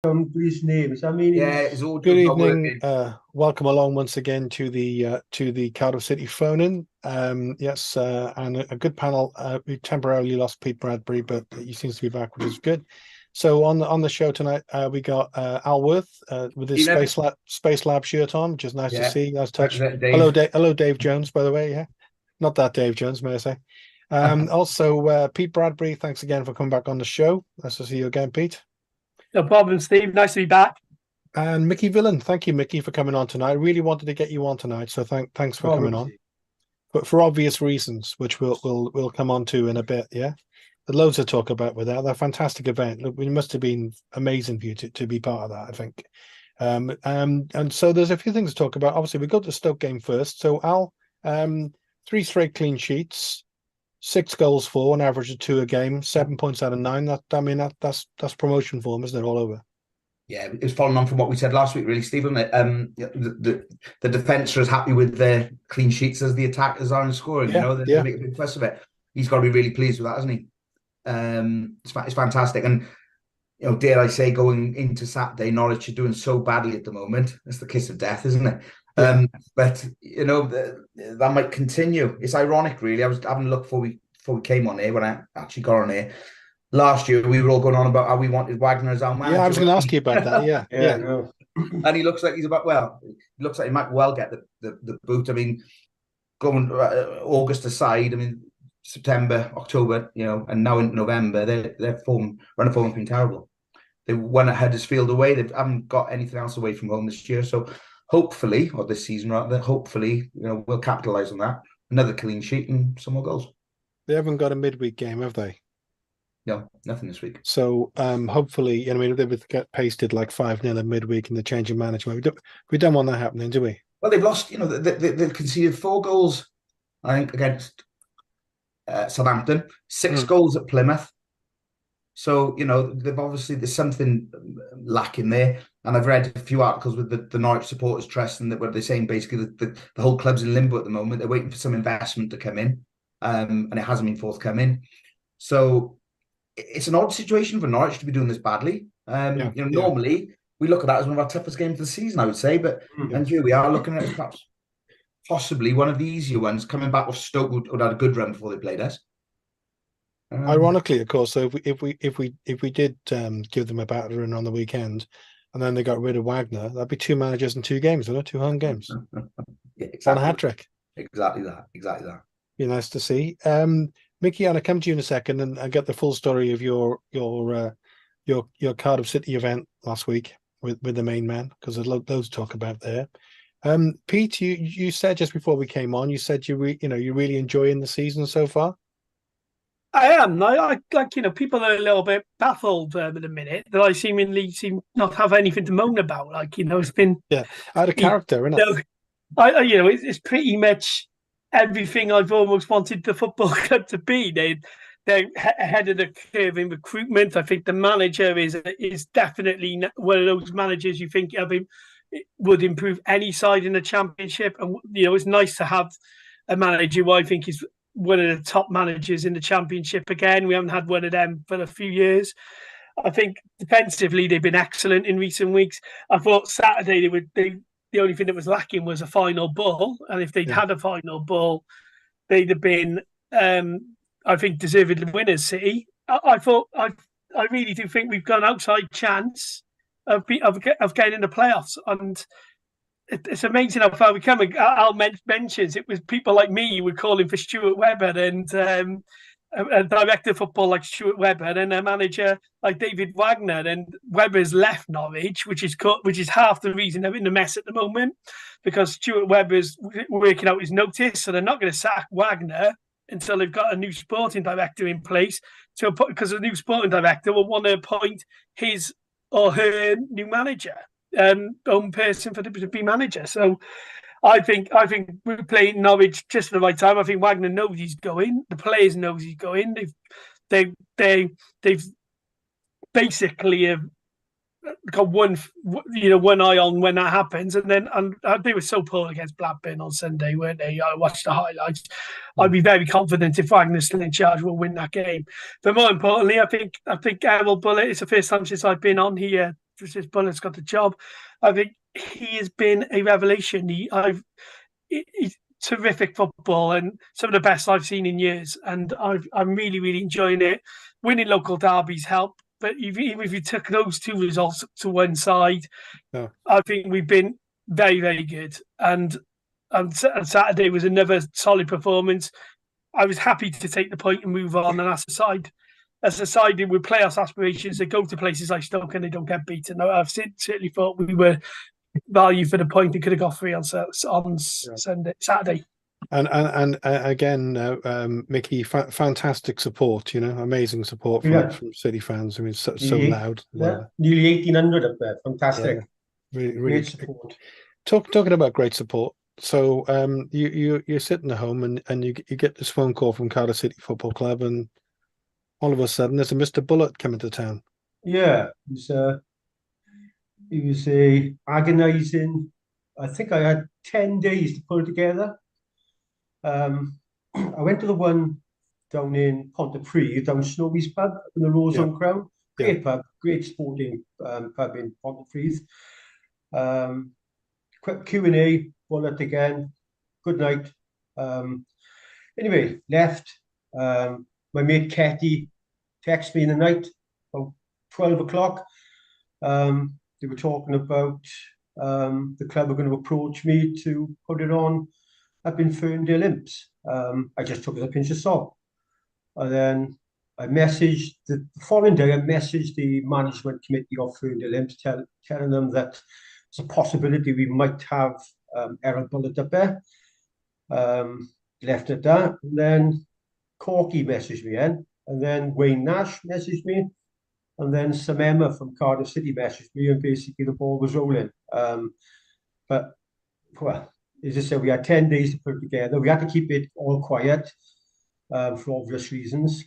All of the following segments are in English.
For his names. I mean, Yeah, it's his Good audio's not evening. working. Welcome along once again to the Cardiff City phone-in. Yes, and a good panel. We temporarily lost Pete Bradbury, but he seems to be back, which is good. So on the show tonight, we got Al Worth with his Evening. Space Lab shirt on, which is nice to Yeah, see. Nice touch. represent Hello, Dave. Hello, Dave Jones, by the way. Yeah, not that Dave Jones, may I say. Also, Pete Bradbury. Thanks again for coming back on the show. Nice to see you again, Pete. No problem, Steve. Nice to be back. And Mickey Villan, thank you, Mickey, for coming on tonight. I really wanted to get you on tonight, so thanks for coming on. But for obvious reasons, which we'll come on to in a bit, yeah. There's loads to talk about with that. That fantastic event. Look, it must have been amazing for you to be part of that, I think. And so there's a few things to talk about. Obviously, we go to the Stoke game first. So Al, 3 straight clean sheets, 6 goals for, an average of 2 a game, 7 points out of 9. That's promotion form, isn't it? All over. Yeah, it was following on from what we said last week, really, Stephen. The defence are as happy with their clean sheets as the attackers are in scoring. Yeah, they make a big fuss of it. He's got to be really pleased with that, hasn't he? It's fantastic, and dare I say, going into Saturday, Norwich are doing so badly at the moment. It's the kiss of death, isn't it? Yeah. But that might continue. It's ironic, really. I was having a look before we came on here, when I actually got on here. Last year, we were all going on about how we wanted Wagner as our manager. Yeah, I was going to ask you about that. Yeah, yeah. And he looks like he might well get the boot. I mean, going August aside, I mean, September, October, and now in November, their run of form has been terrible. They won at Huddersfield away. They haven't got anything else away from home this year. So hopefully, or this season rather, hopefully, we'll capitalise on that. Another clean sheet and some more goals. They haven't got a midweek game, have they? No, nothing this week. So hopefully, they would get pasted like 5-0 in midweek in the change of management. We don't want that happening, do we? Well, they've lost. They've conceded 4 goals, I think, against Southampton, 6 goals at Plymouth. So there's something lacking there. And I've read a few articles with the Norwich Supporters Trust, and where they're saying basically the whole club's in limbo at the moment. They're waiting for some investment to come in, and it hasn't been forthcoming. So it's an odd situation for Norwich to be doing this badly. Normally we look at that as one of our toughest games of the season, I would say, but and here we are looking at it as perhaps possibly one of the easier ones, coming back with Stoke, who had a good run before they played us. Ironically, of course, so if we did give them a battering on the weekend, and then they got rid of Wagner, that'd be 2 managers in 2 games, wouldn't it? 2 home games. Yeah, exactly. On a hat trick. Exactly that. Be nice to see. Mickey, I'll come to you in a second and get the full story of your Cardiff City event last week with the main man, because there's loads to talk about there. Pete, you said just before we came on, you said you're really enjoying the season so far. I am. I people are a little bit baffled at the minute that I seem not have anything to moan about. It's been out of character, isn't it? It's pretty much everything I've almost wanted the football club to be. They're ahead of the curve in recruitment. I think the manager is definitely one of those managers you think of him would improve any side in the Championship. And it's nice to have a manager who I think is one of the top managers in the Championship again. We haven't had one of them for a few years. I think defensively they've been excellent in recent weeks. I thought Saturday the only thing that was lacking was a final ball, and if they'd had a final ball, they'd have been, I think, deserved winners. City. I really do think we've got an outside chance of getting in the playoffs, and it's amazing how far we come. Al mentions it was people like me who were calling for Stuart Webber, and a director of football like Stuart Webber, and a manager like David Wagner. And Webber's left Norwich, which is half the reason they're in the mess at the moment, because Stuart Webber's working out his notice, so they're not going to sack Wagner until they've got a new sporting director in place. So, because the new sporting director will want to appoint his or her new manager, own person to be manager. So I think we're playing Norwich just at the right time. I think Wagner knows he's going. The players knows he's going. They've basically got one eye on when that happens. And they were so poor against Blackburn on Sunday, weren't they? I watched the highlights. I'd be very confident if Wagner's still in charge, we'll win that game. But more importantly, I think Errol Bullitt, it's the first time since I've been on here since Bullett's got the job. I think he has been a revelation. He's terrific football and some of the best I've seen in years. And I'm really, really enjoying it. Winning local derbies help, but even if you took those two results to one side, I think we've been very, very good. And Saturday was another solid performance. I was happy to take the point and move on. And as a side with playoff aspirations, they go to places like Stoke and they don't get beaten. I've certainly thought we were value for the point and could have got 3 on Saturday. And again, Mickey, fantastic support. Amazing support from City fans. I mean, so loud. Yeah. Nearly 1,800 up there. Fantastic. Yeah. Really great support. Talking about great support. So you're sitting at home and you get this phone call from Cardiff City Football Club, and all of a sudden there's a Mr. Bullet coming to town. Yeah, it was a agonising. I think I had 10 days to put it together. I went to the one down in Pontypridd, down Snowy's pub in the Rose on Crown. Great pub, great sporting pub in Pontypridd. Quick Q&A, Bullet again. Good night. Anyway, left. My mate Ketty texted me in the night about 12 o'clock. They were talking about the club were going to approach me to put it on up in Ferndale Imps. I just took it as a pinch of salt. And then I messaged, the following day, I messaged the management committee of Ferndale Imps, telling them that it's a possibility we might have Errol Bullet up there. Left it at that. And then Corky messaged me in. And then Wayne Nash messaged me. And then Sam Emma from Cardiff City messaged me, and basically the ball was rolling. But, well, as I said, we had 10 days to put it together. We had to keep it all quiet for obvious reasons.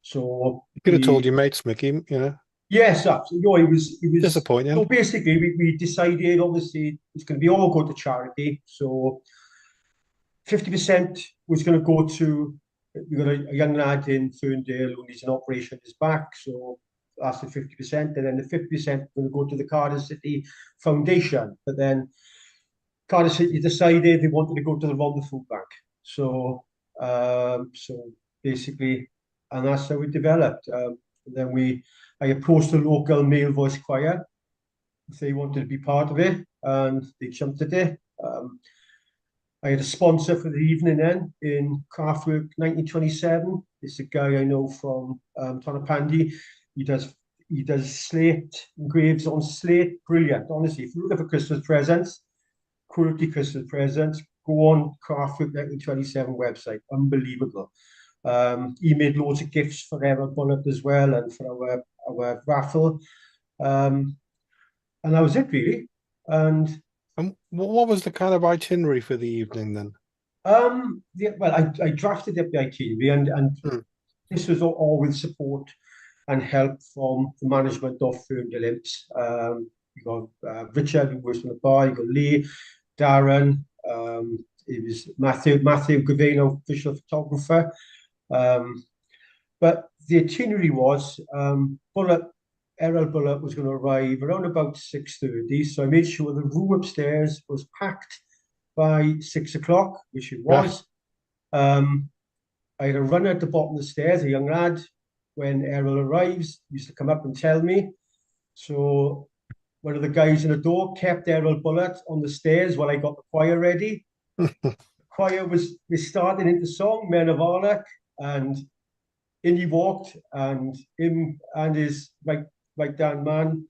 So you could have told your mates, Mickey, Yes, absolutely. It was disappointing. So basically, we decided, obviously, it's going to be all go to charity. So 50% was going to go to, we've got a young lad in Ferndale who needs an operation on his back. So that's the 50%. And then the 50% going to go to the Cardiff City Foundation. But then Cardiff City decided they wanted to go to the Ronda Food Bank. So basically, and that's how it developed. Then I approached the local male voice choir if they wanted to be part of it, and they jumped at it. I had a sponsor for the evening then in Craftwork 1927. It's a guy I know from Tonopandi. He does slate engraves on slate. Brilliant, honestly. If you're looking for Christmas presents, quality Christmas presents, go on Craftwork 1927 website. Unbelievable. He made loads of gifts for Errol Bullet as well, and for our raffle. And that was it, really. And what was the kind of itinerary for the evening then? I drafted up the itinerary, and this was all with support and help from the management of Ferndale Imps. You got Richard, who works on the bar. You got Lee, Darren. It was Matthew Gavino, official photographer. But the itinerary was Errol Bullet was going to arrive around about 6:30. So I made sure the room upstairs was packed by 6 o'clock, which it was. I had a runner at the bottom of the stairs, a young lad. When Errol arrives, he used to come up and tell me. So one of the guys in the door kept Errol Bullet on the stairs while I got the choir ready. The choir was starting into song, Men of Arlech, and in he walked, and him and his right down man,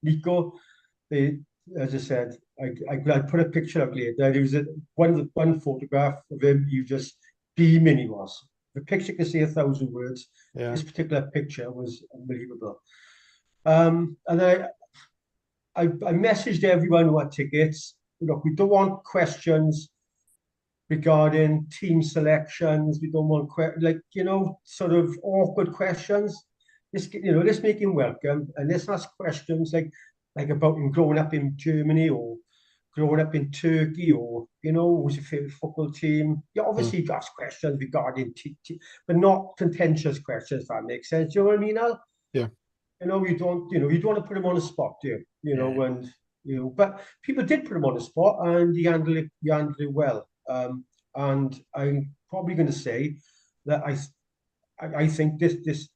Nico. As I said, I put a picture up later. There was one photograph of him. You just beaming he was. The picture can say 1,000 words. Yeah. This particular picture was unbelievable. And I messaged everyone who had tickets. Look, we don't want questions regarding team selections. We don't want sort of awkward questions. Let's make him welcome, and let's ask questions like about him growing up in Germany or growing up in Turkey, or who's your favorite football team. You obviously ask questions regarding but not contentious questions, if that makes sense. You know what I mean, Al? Yeah. you know, you don't want to put him on the spot, do you? You know, and but people did put him on the spot, and he handled it well. And I'm probably going to say that I think this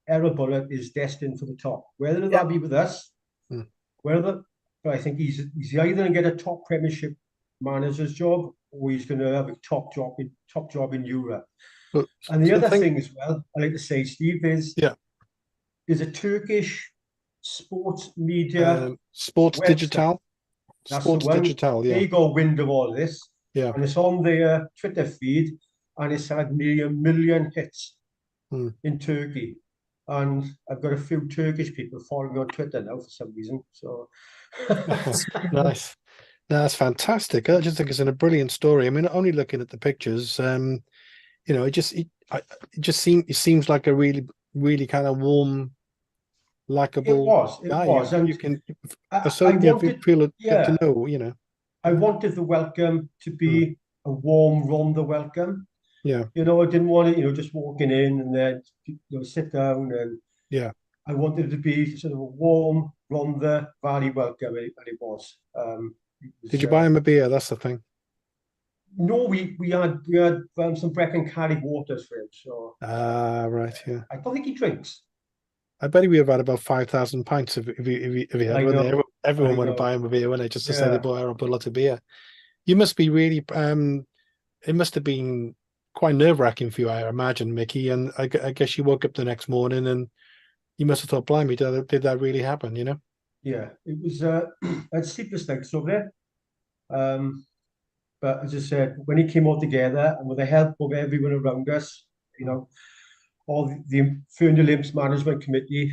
Errol Bullock is destined for the top. Whether that be with us, but I think he's either going to get a top Premiership manager's job, or he's going to have a top job in Europe. But, and the other thing as well, I like to say, Steve, is there's a Turkish sports media Sports website. Digital. That's Sports the one. Digital, They got wind of all this. Yeah. And it's on their Twitter feed, and it's had nearly 1 million hits in Turkey. And I've got a few Turkish people following me on Twitter now for some reason. So nice. No, that's fantastic. I just think it's a brilliant story. I mean, only looking at the pictures, you know, it seems like a really, really kind of warm, likable guy. It was. And you can wanted, get to know, you know. I wanted the welcome to be a warm, Rhondda welcome. Yeah. You know, I didn't want it, just walking in and then, sit down and I wanted it to be sort of a warm, Rhondda Valley welcome, and it was. Did you buy him a beer? That's the thing. No, we had some Brecon Carrig waters for him. So right, yeah. I don't think he drinks. I bet he would have had about 5,000 pints if he had. Everyone would have buy him a beer, wouldn't they? Just to say they bought Errol Bullock a beer. You must be really. It must have been quite nerve-wracking for you, I imagine, Mickey. And I guess you woke up the next morning and you must have thought, "Blimey, did that really happen?" You know? Yeah, it was. I had sleepless nights over there. But as I said, when it came all together and with the help of everyone around us, all the Ferndale Imps Management Committee,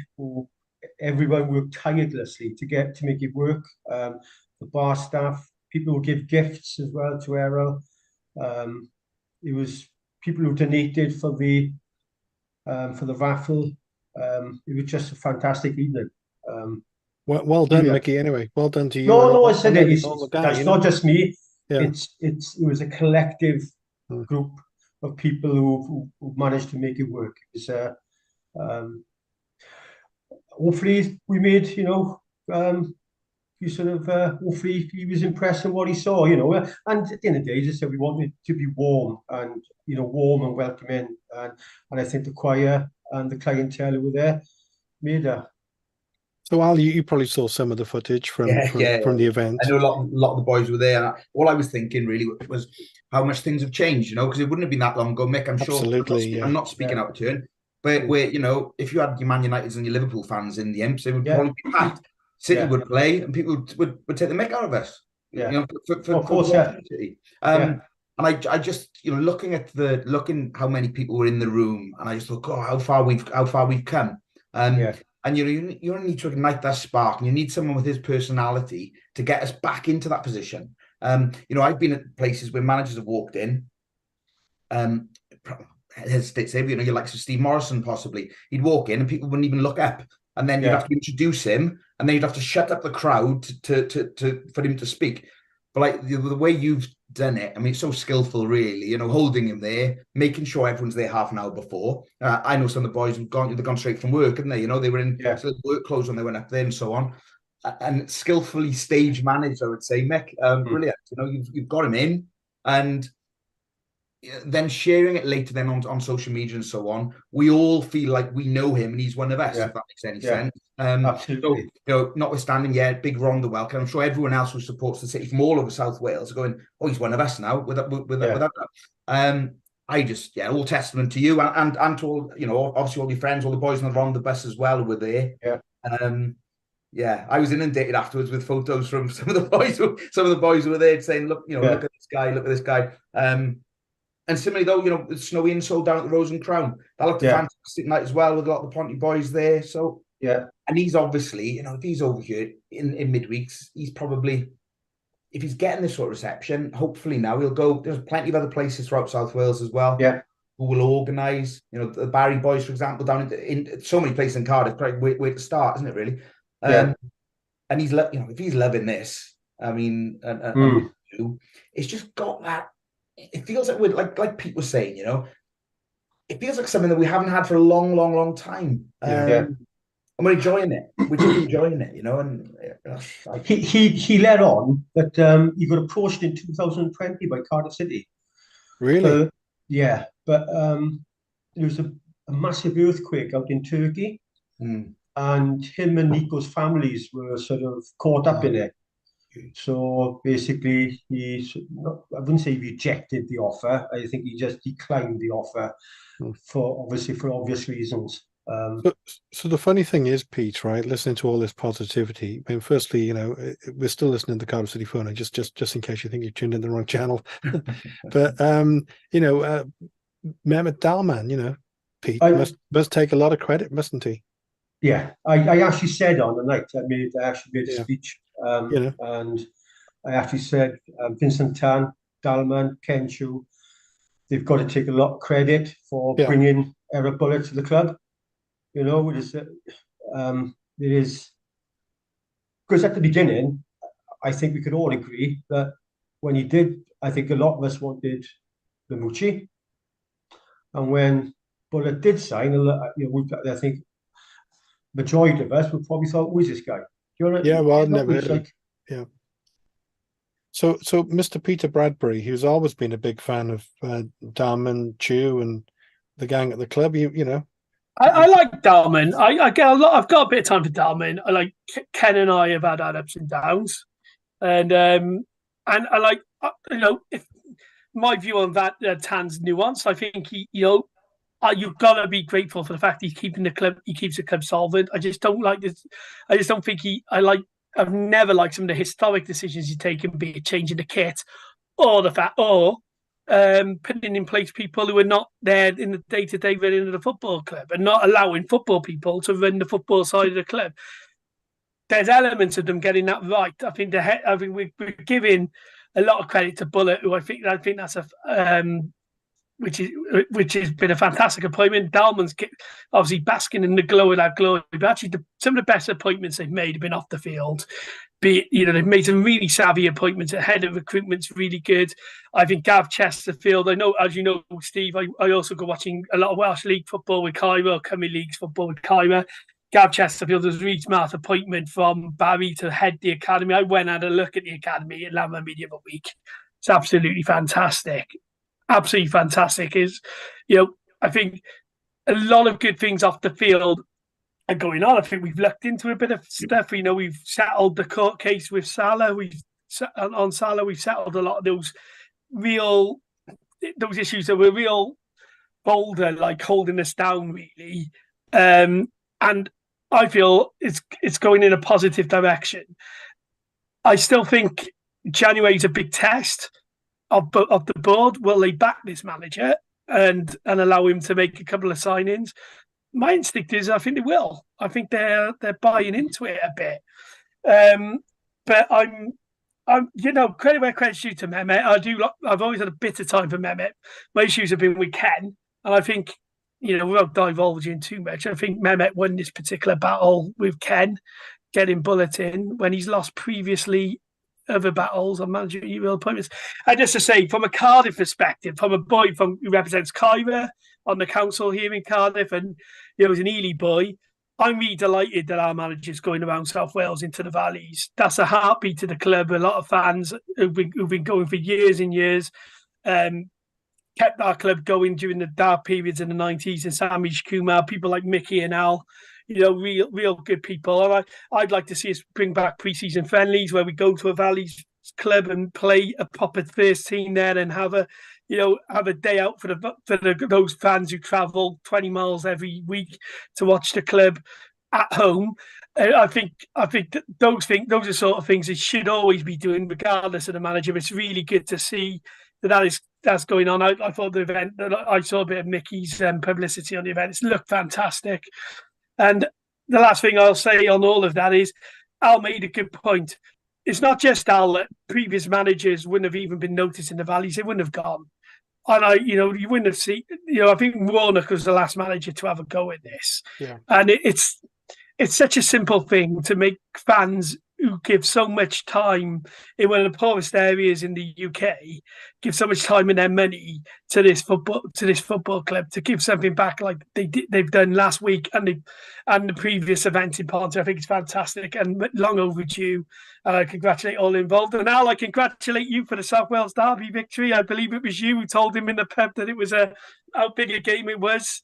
everyone worked tirelessly to make it work. The bar staff, people who give gifts as well to Errol. It was people who donated for the raffle. It was just a fantastic evening. Well done, Mickey. Anyway, well done to you. No, I said it. That's not just me. Yeah. It was a collective group of people who managed to make it work. It was hopefully we made hopefully he was impressed with what he saw, and at the end of the day, as I said, we wanted to be warm and welcoming, and I think the choir and the clientele who were there made that. So, Al, you probably saw some of the footage from the event. I know a lot of the boys were there. And all I was thinking really was how much things have changed, because it wouldn't have been that long ago, Mick. I'm Absolutely, sure. I'm not speaking out of turn, but if you had your Man Uniteds and your Liverpool fans in the Imps, it would probably be packed. City would play, and people would take the mick out of us. Yeah, for of course, City. And I just looking how many people were in the room, and I just thought, God, how far we've come. And you only need to ignite that spark, and you need someone with his personality to get us back into that position. I've been at places where managers have walked in. Hesitate to say, you like Steve Morrison, possibly. He'd walk in and people wouldn't even look up, and then you'd have to introduce him, and then you'd have to shut up the crowd for him to speak. But like the way you've done it, I mean, it's so skillful, really. Holding him there, making sure everyone's there half an hour before. I know some of the boys have gone straight from work, haven't they? They were in work clothes when they went up there and so on. And skillfully stage managed, I would say, Mick. Brilliant. You've got him in, and then sharing it later then on social media and so on, we all feel like we know him and he's one of us, if that makes any sense. Absolutely. So, notwithstanding, big Rhondda welcome. I'm sure everyone else who supports the city from all over South Wales are going, oh, he's one of us now. Without that. I just, all testament to you and to all, obviously all your friends, all the boys on the Rhondda bus as well were there. I was inundated afterwards with photos from some of the boys who were there saying, look, look at this guy. And similarly, though, Snowy and sold down at the Rose and Crown. That looked a fantastic night as well with a lot of the Ponty boys there. So, and he's obviously, if he's over here in midweeks, he's probably, if he's getting this sort of reception, hopefully now he'll go. There's plenty of other places throughout South Wales as well. Who will organise, the Barry boys, for example, down in so many places in Cardiff. Great way to start, isn't it, really? And he's, if he's loving this, I mean, and it's just got that. It feels like like Pete was saying, it feels like something that we haven't had for a long, long, long time. And we're enjoying it. We're just enjoying it, you know. And he let on that he got approached in 2020 by Cardiff City. Really? Yeah, but there was a massive earthquake out in Turkey, and him and Nico's families were sort of caught up in it. So basically, I wouldn't say he rejected the offer. I think he just declined the offer for obvious reasons. So the funny thing is, Pete, right? Listening to all this positivity. I mean, firstly, you know, we're still listening to the Cardiff City phone, just in case you think you tuned in the wrong channel. But you know, Mehmet Dalman, you know, Pete must take a lot of credit, mustn't he? Yeah, I actually said on the night I actually made a speech, you know, and I actually said Vincent Tan, Dalman, Ken Chu, they've got to take a lot of credit for bringing Eric Buller to the club. You know, it is because at the beginning, I think we could all agree that when he did, I think a lot of us wanted Lamucci, and when Buller did sign, I think majority of us would probably thought, "Who is this guy?" Well, never heard of him. Yeah. So Mr. Peter Bradbury, who's always been a big fan of Dalman, Chew, and the gang at the club, you know. I like Dalman. I get a lot. I've got a bit of time for Dalman. I like Ken and I have had our ups and downs, and I like you know, if my view on that Tan's nuance. I think you've got to be grateful for the fact he's keeping the club. He keeps the club solvent. I just don't like this. I just don't think I've never liked some of the historic decisions he's taken, be it changing the kit, or putting in place people who are not there in the day-to-day running of the football club and not allowing football people to run the football side of the club. There's elements of them getting that right. I think we're giving a lot of credit to Bullet, who I think that's which has been a fantastic appointment. Dalman's obviously basking in the glow of that glory, but actually some of the best appointments they've made have been off the field. They've made some really savvy appointments. Ahead of recruitment's really good. I think Gav Chesterfield, I know, as you know, Steve, I also go watching a lot of Welsh League football with Cairo, Cymru League's football with Cairo. Gav Chesterfield was a really smart appointment from Barry to head the academy. I went and had a look at the academy at Lambert Media of a week. It's absolutely fantastic. Absolutely fantastic. I think a lot of good things off the field are going on. I think we've looked into a bit of stuff. We've settled the court case with Salah. We've settled a lot of those issues that were real bolder, like holding us down, really. And I feel it's going in a positive direction. I still think January is a big test of the board. Will they back this manager and allow him to make a couple of signings? My instinct is I think they will. I think they're buying into it a bit. But I'm credit where credit's due to Mehmet. I've always had a bit of time for Mehmet. My issues have been with Ken, and I think without divulging too much, I think Mehmet won this particular battle with Ken, getting Bullet in when he's lost previously other battles on managerial appointments. And just to say, from a Cardiff perspective, from a boy who represents Cairo on the council here in Cardiff, and he's an Ely boy, I'm really delighted that our manager's going around South Wales into the valleys. That's a heartbeat to the club. A lot of fans who've been going for years and years, kept our club going during the dark periods in the 90s, and Sami Kumar, people like Mickey and Al, real good people. And I'd like to see us bring back pre-season friendlies where we go to a Valleys club and play a proper first team there, and have a day out for those fans who travel 20 miles every week to watch the club at home. I think that those are sort of things it should always be doing, regardless of the manager. It's really good to see that's going on. I thought the event, I saw a bit of Mickey's publicity on the event. It's looked fantastic. And the last thing I'll say on all of that is Al made a good point. It's not just Al that previous managers wouldn't have even been noticed in the Valleys. They wouldn't have gone. And you wouldn't have seen, I think Warnock was the last manager to have a go at this. Yeah. And it's such a simple thing to make fans who give so much time in one of the poorest areas in the UK, give so much time and their money to this football club to give something back like they've done last week and the previous event in Ponty. I think it's fantastic and long overdue. And I congratulate all involved. And Al, I congratulate you for the South Wales Derby victory. I believe it was you who told him in the pub that it was how big a game it was.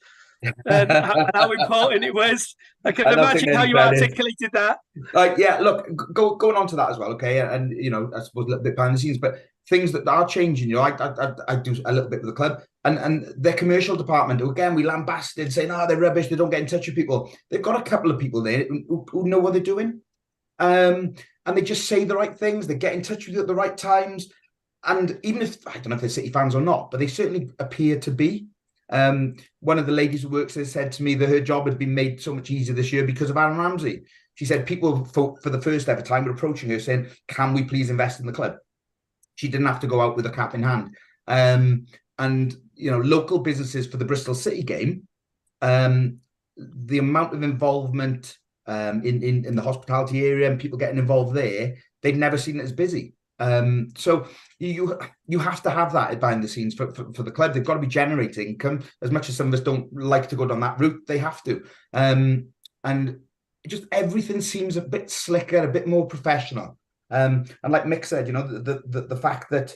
And how important it was. I can imagine how you articulated that. Yeah, look, going on to that as well, okay, and you know, I suppose a little bit behind the scenes, but things that are changing. You know, I do a little bit with the club, and their commercial department. Again, we lambasted saying, "Oh, they're rubbish. They don't get in touch with people." They've got a couple of people there who know what they're doing, and they just say the right things. They get in touch with you at the right times, and even if I don't know if they're City fans or not, but they certainly appear to be. One of the ladies who works there said to me that her job had been made so much easier this year because of Aaron Ramsey. She said people for the first ever time were approaching her saying, "Can we please invest in the club?" She didn't have to go out with a cap in hand. And you know, local businesses for the Bristol City game, the amount of involvement in the hospitality area and people getting involved there, they've never seen it as busy. So you have to have that behind the scenes for the club. They've got to be generating income. As much as some of us don't like to go down that route, they have to. And just everything seems a bit slicker, a bit more professional. And like Mick said, you know, the fact that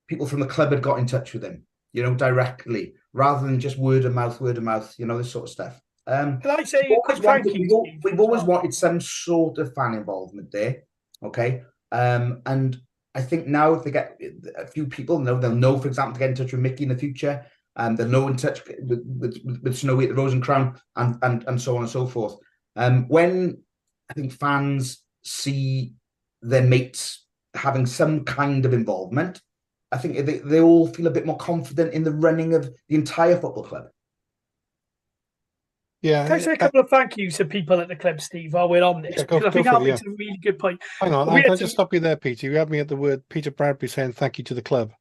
people from the club had got in touch with him, you know, directly, rather than just word of mouth, you know, this sort of stuff. Can I say we've always wanted some sort of fan involvement there, okay? And I think now if they get a few people, they'll know, for example, to get in touch with Mickey in the future, and they'll know in touch with Snowy at the Rose and Crown, and so on and so forth. When I think fans see their mates having some kind of involvement, I think they all feel a bit more confident in the running of the entire football club. Yeah. Can I say a couple of thank yous to people at the club, Steve, while we're on this? Yeah, because I think Al makes a really good point. Hang on, can I just stop you there, Peter? You had me at the word Peter Bradbury saying thank you to the club.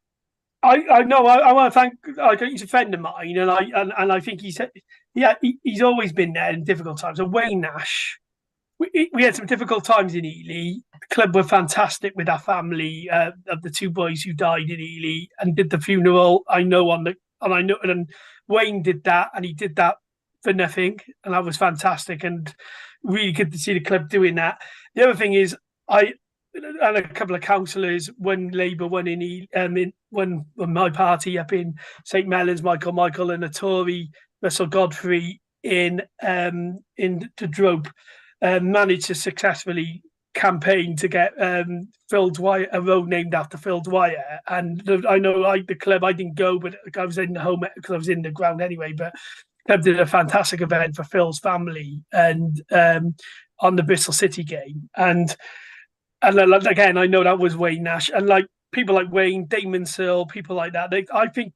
I know. I want to thank. He's a friend of mine, and I think he's always been there in difficult times. And Wayne Nash, we had some difficult times in Ely. The club were fantastic with our family of the two boys who died in Ely and did the funeral. And Wayne did that, and he did that for nothing, and that was fantastic and really good to see the club doing that. The other thing is, I and a couple of councillors, one Labour, one one my party up in St Mellons, Michael, and a Tory, Russell Godfrey in the Drope, managed to successfully campaign to get Phil Dwyer, a road named after Phil Dwyer. And I know the club, I didn't go, but I was in the home because I was in the ground anyway. But club did a fantastic event for Phil's family and on the Bristol City game. And again, I know that was Wayne Nash, and like people like Wayne, Damon Searle, people like that. I think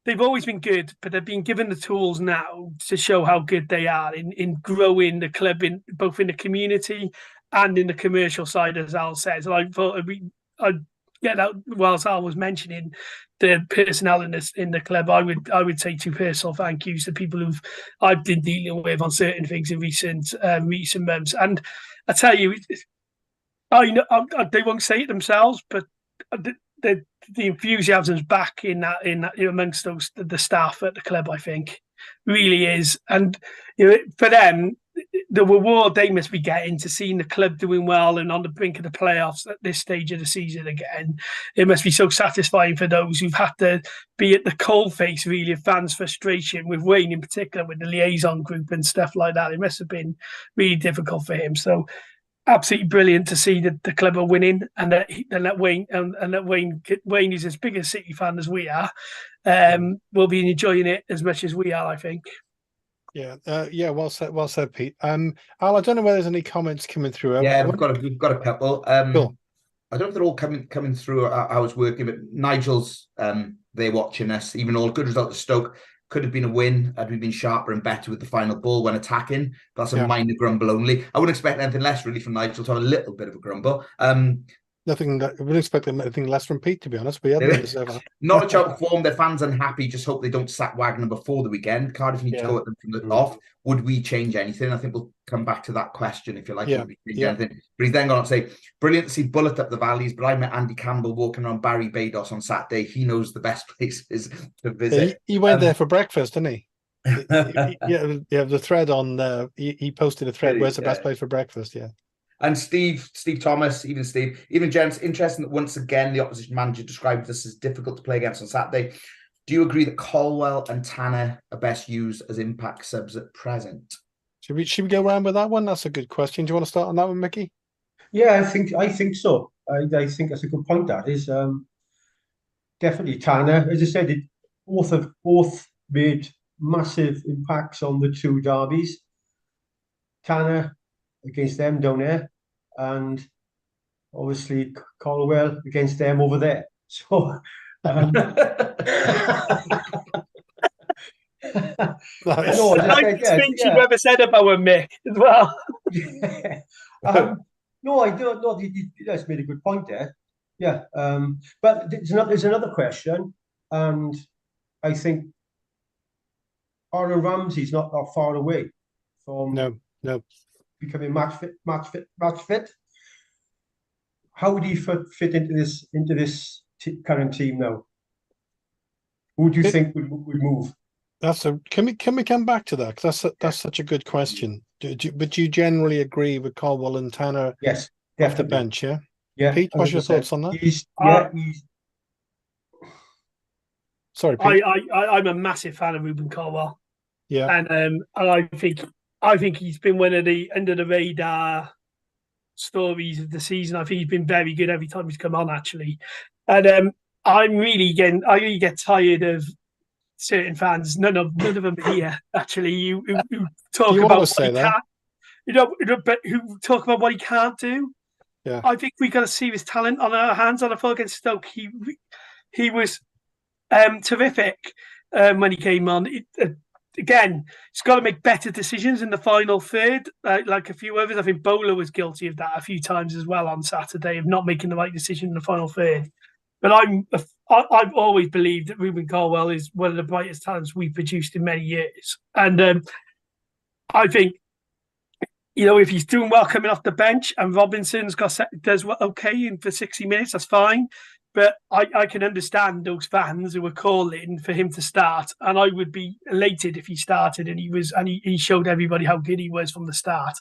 they've always been good, but they've been given the tools now to show how good they are in growing the club in both in the community and in the commercial side, as Al says. And I thought I'd get out whilst Al was mentioning the personnel in the club. I would say two personal thank yous to people who've I've been dealing with on certain things in recent months. And I tell you, I know they won't say it themselves, but the enthusiasm's back in that amongst the staff at the club. I think really is, and for them, the reward they must be getting to seeing the club doing well and on the brink of the playoffs at this stage of the season again. It must be so satisfying for those who've had to be at the coalface, really, of fans' frustration with Wayne in particular, with the liaison group and stuff like that. It must have been really difficult for him. So absolutely brilliant to see that the club are winning, and that Wayne is as big a City fan as we are. Will be enjoying it as much as we are, I think. Yeah, well said, Pete. Al, I don't know whether there's any comments coming through. Yeah, we've got a couple. Cool. I don't know if they're all coming through. I was working, but Nigel's there watching us. Even all good result at Stoke could have been a win had we been sharper and better with the final ball when attacking. That's a minor grumble only. I wouldn't expect anything less really from Nigel to have a little bit of a grumble. Nothing that I wouldn't expect anything less from Pete, to be honest. But yeah, they deserve that. Norwich outperformed, their fans unhappy. Just hope they don't sack Wagner before the weekend. Cardiff need to go at them from the off. Would we change anything? I think we'll come back to that question if you like. Would we change anything? But he's then gone on to say, brilliant to see Bullet up the valleys, but I met Andy Campbell walking around Barry Bados on Saturday. He knows the best places to visit. He went there for breakfast, didn't he? Yeah, the thread on he posted a thread. Where's the best place for breakfast? Yeah. And Steve Thomas, even James, interesting that once again the opposition manager described this as difficult to play against on Saturday. Do you agree that Colwell and Tanner are best used as impact subs at present? Should we go around with that one? That's a good question. Do you want to start on that one, Mickey? Yeah, I think so. I think that's a good point. That is definitely Tanner. As I said, both made massive impacts on the two derbies. Tanner against them down there, and obviously Colwell against them over there. So nicest thing you've ever said about a Mick as well. No, I don't know. You guys made a good point there. Yeah, but there's another question, and I think Aaron Ramsey's not that far away from no becoming match fit. How would he fit into this current team now? Who do you think would move? Can we come back to that? Because that's such a good question. But you generally agree with Colwell and Tanner? Yes, off the bench, yeah. Yeah. Pete, what's your thoughts on that? He's Sorry, Pete. I'm a massive fan of Ruben Colwell. Yeah, and I think he's been one of the under the radar stories of the season. I think he's been very good every time he's come on, actually. And I really get tired of certain fans. None of them here, actually. You talk about what he can't, but who talk about what he can't do. Yeah, I think we got a serious talent on our hands. On a full against Stoke, he was terrific when he came on. Again, he's got to make better decisions in the final third, like a few others. I think Bowler was guilty of that a few times as well on Saturday, of not making the right decision in the final third. But I've always believed that Ruben Colwell is one of the brightest talents we've produced in many years. And I think, if he's doing well coming off the bench and Robinson's does okay for 60 minutes, that's fine. But I can understand those fans who were calling for him to start, and I would be elated if he started and he showed everybody how good he was from the start.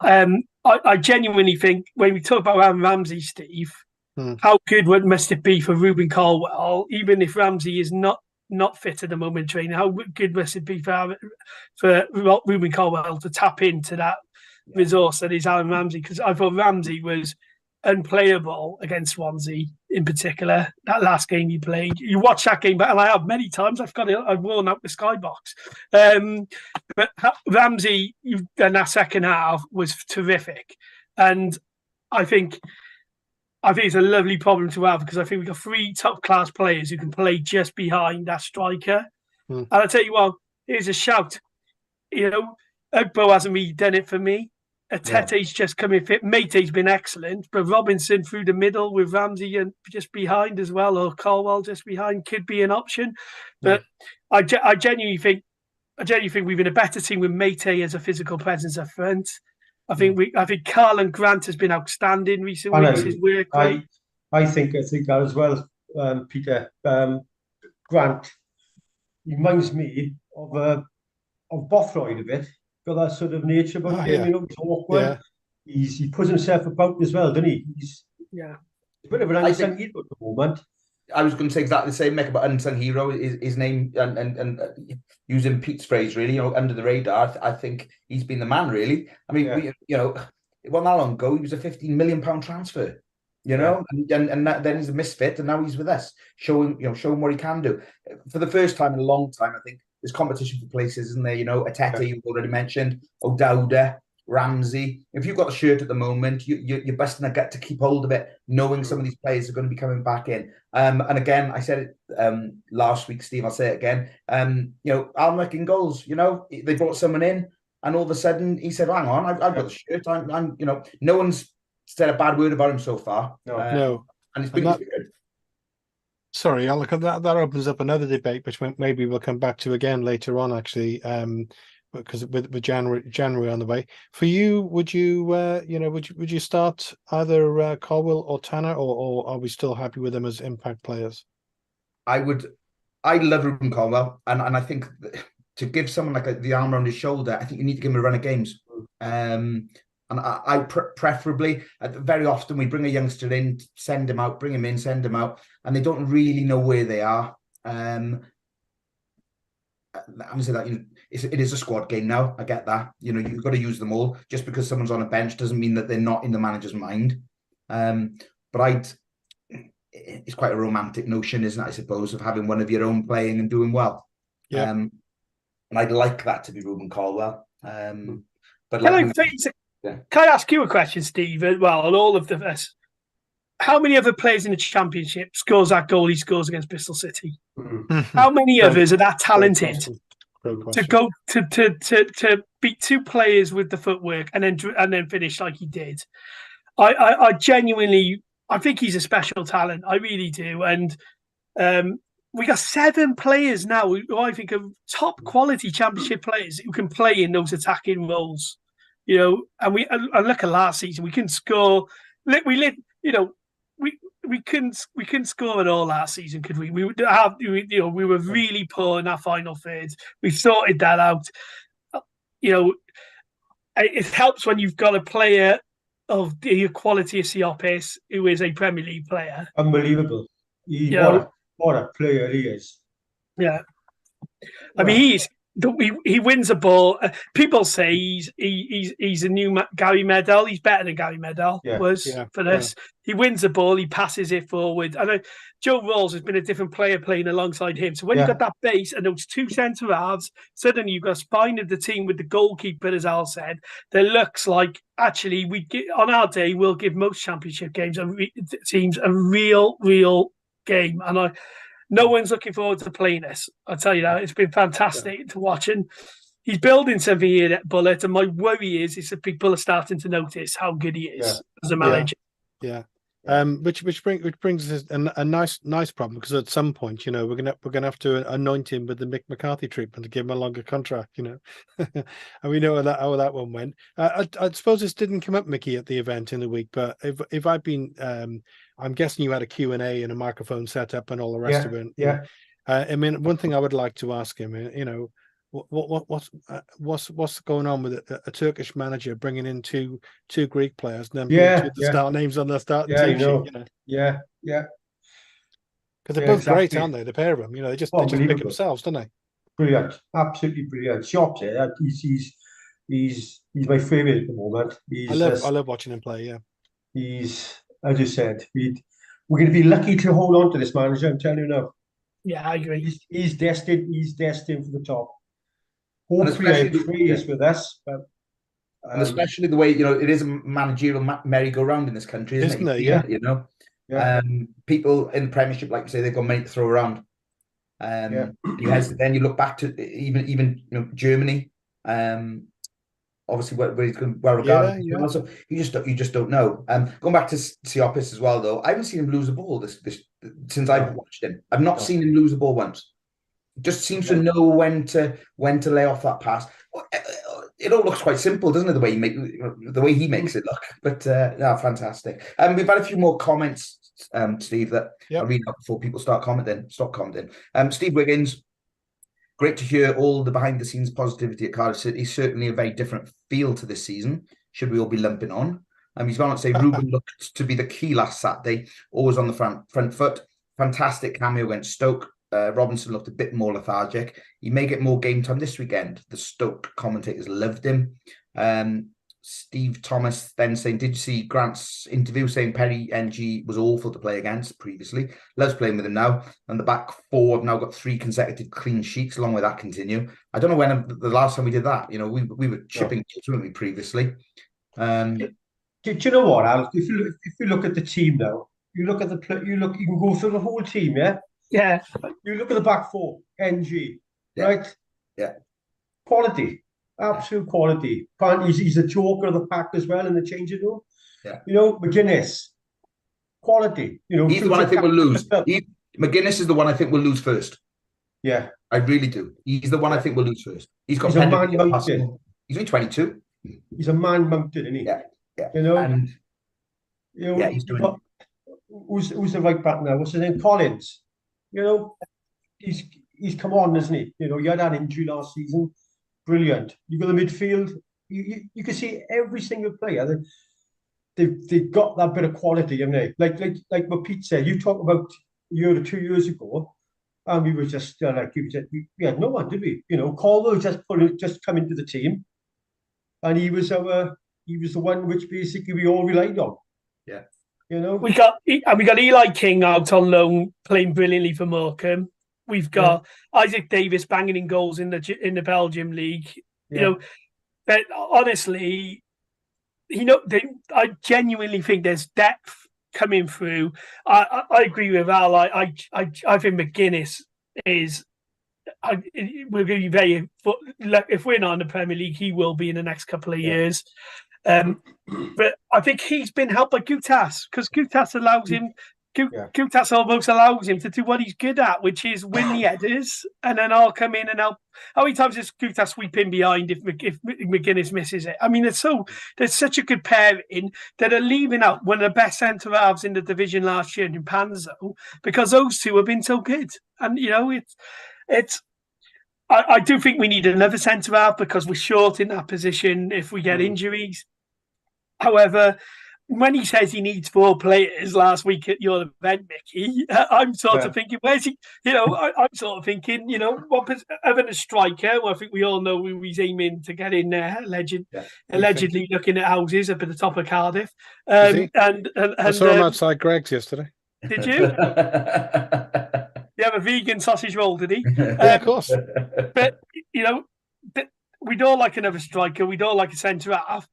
I genuinely think when we talk about Aaron Ramsey, Steve, how good must it be for Ruben Colwell, even if Ramsey is not fit at the moment training? How good must it be for Ruben Colwell to tap into that resource that is Aaron Ramsey? Because I thought Ramsey was unplayable against Swansea in particular. That last game he played, you watch that game back, and I have many times. I've worn out the skybox. But Ramsey in that second half was terrific, and I think it's a lovely problem to have, because I think we've got three top class players who can play just behind that striker. And I'll tell you what, here's a shout. Ugbo hasn't really done it for me. Tete's just coming fit. Mate's been excellent, but Robinson through the middle with Ramsey and just behind as well, or Colwell just behind, could be an option. But I genuinely think we've been a better team with Mate as a physical presence up front. I think Carl Grant has been outstanding recent weeks. His work rate. I think that as well, Peter. Grant reminds me of Bothroyd a bit. Got that sort of nature about him, he's awkward. Yeah. He puts himself about as well, doesn't he? He's a bit of an unsung hero at the moment. I was going to say exactly the same, Mick, about unsung hero. His name and using Pete's phrase, really, under the radar. I think he's been the man, really. I mean, it wasn't that long ago. He was a £15 million transfer, and then he's a misfit, and now he's with us, showing what he can do. For the first time in a long time, I think there's competition for places, isn't there? Atete, you've already mentioned, O'Dowda, Ramsey. If you've got a shirt at the moment, you're busting a gut to keep hold of it, knowing some of these players are going to be coming back in. And again, I said it last week, Steve, I'll say it again. Almec in goals, they brought someone in, and all of a sudden he said, hang on, I've got the shirt. I'm no one's said a bad word about him so far. No. No. And it's And been, that- Sorry, Alec, that opens up another debate, which maybe we'll come back to again later on, actually, because with January on the way. For you, would you, would you start either Colwell or Tanner, or are we still happy with them as impact players? I love Ruben Colwell, and I think to give someone like the arm around his shoulder, I think you need to give him a run of games. And I preferably, very often we bring a youngster in, send him out, bring him in, send him out, and they don't really know where they are. I'm gonna say that it is a squad game now. I get that. You've got to use them all. Just because someone's on a bench doesn't mean that they're not in the manager's mind. But it's quite a romantic notion, isn't it? I suppose, of having one of your own playing and doing well. Yeah. And I'd like that to be Ruben Colwell. But can I ask you a question, Steve? Well, on all of this, how many other players in the Championship scores that goal he scores against Bristol City? How many others are that talented to go to beat two players with the footwork and then finish like he did? I genuinely, I think he's a special talent. I really do, and we got 7 players now who I think are top quality Championship players who can play in those attacking roles. And we look at last season, we can score. We couldn't score at all last season, could we? We were really poor in that final third. We sorted that out. It helps when you've got a player of the quality of Siopis, who is a Premier League player. Unbelievable. What a player he is. Yeah. I mean, he wins a ball. People say he's a new Gary Medel. He's better than Gary Medel for this. Yeah. He wins the ball. He passes it forward. I know Joe Rawls has been a different player playing alongside him. So when you've got that base and those 2 centre halves, suddenly you've got a spine of the team with the goalkeeper, as Al said, that looks like actually on our day we'll give most Championship games teams a real game. And no one's looking forward to playing this. I'll tell you that. It's been fantastic to watch. And he's building something here at Bullet. And my worry is that people are starting to notice how good he is as a manager. Yeah. Which brings us a nice problem, because at some point, we're gonna have to anoint him with the Mick McCarthy treatment to give him a longer contract, and we know how that one went. I suppose this didn't come up, Mickey, at the event in the week, but if I've been, I'm guessing you had a Q&A and a microphone set up and all the rest of it. Yeah. I mean, one thing I would like to ask him, what's going on with a Turkish manager bringing in two Greek players and then putting the start names on their starting team sheet? Yeah. Because they're both great, aren't they? The pair of them, they just pick themselves, don't they? Brilliant, absolutely brilliant. Shops, he's my favourite at the moment. I love watching him play. Yeah, he's, as you said, we're going to be lucky to hold on to this manager. I'm telling you now. Yeah, I agree. He's destined for the top. Hopefully, I pray he's with us, but. And especially the way, it is a managerial merry-go-round in this country, isn't it? Yeah. People in the Premiership, like you say, they've got money to throw around. Then you look back to even Germany, obviously where he's well regarded. Also, you just don't know. Going back to Siopis as well, though, I haven't seen him lose a ball this since I've watched him. I've not seen him lose a ball once. Just seems to know when to lay off that pass. It all looks quite simple, doesn't it? The way he makes it look. But fantastic. We've had a few more comments, Steve, that I'll read out before people stop commenting. Steve Wiggins, great to hear all the behind the scenes positivity at Cardiff City. Certainly a very different feel to this season. Should we all be lumping on? He's gone on to say Ruben looked to be the key last Saturday, always on the front foot. Fantastic cameo against Stoke. Robinson looked a bit more lethargic. He may get more game time this weekend. The Stoke commentators loved him. Steve Thomas then saying, did you see Grant's interview saying Perry NG was awful to play against previously? Loves playing with him now. And the back four have now got 3 consecutive clean sheets. Long may that continue. I don't know when the last time we did that. We were chipping we previously. Do you know what, Al? If you look at the team now, you can go through the whole team, yeah? Yeah. You look at the back four, NG, right? Yeah. Quality, absolute quality. He's a joker of the pack as well in the changing room. Yeah. You know, McGuinness, quality. You know, he's the one I think will lose. McGuinness is the one I think will lose first. Yeah, I really do. He's the one I think will lose first. He's got a man mounted. He's only 22. He's a man mounted, isn't he? Yeah, yeah. You know, and you know, yeah, he's doing. Who's the right back now? What's his name? Collins. You know, he's come on, isn't he? You know, he had that injury last season. Brilliant. You got the midfield. You can see every single player. They've got that bit of quality, haven't they? Like what Pete said. You talk about a year or 2 years ago, and we were just like you said, we had no one, did we? You know, Caldwell just come into the team, and he was the one which basically we all relied on. Yeah. You know, we got Eli King out on loan playing brilliantly for Morecambe. We've got Isaac Davis banging in goals in the Belgium league. You know, but honestly, you know, I genuinely think there's depth coming through. I agree with Al. I think McGuinness is. We're going to be very. If we're not in the Premier League, he will be in the next couple of years. But I think he's been helped by Gutas, because Gutas allows him. Gutas almost allows him to do what he's good at, which is win the headers, and then I'll come in and help. How many times does Gutas sweep in behind if McGuinness misses it? I mean, there's such a good pairing that are leaving out one of the best centre halves in the division last year in Panzo, because those two have been so good. And you know, I do think we need another centre half because we're short in that position if we get injuries. However, when he says he needs 4 players last week at your event, Mickey, I'm sort of thinking, where's he? You know, I'm sort of thinking, you know, other than a striker, well, I think we all know who he's aiming to get in there, allegedly looking at houses up at the top of Cardiff. And I saw him outside Greg's yesterday. Did you? You have a vegan sausage roll, did he? Yeah, of course. But, you know, we'd all like another striker. We'd all like a centre half.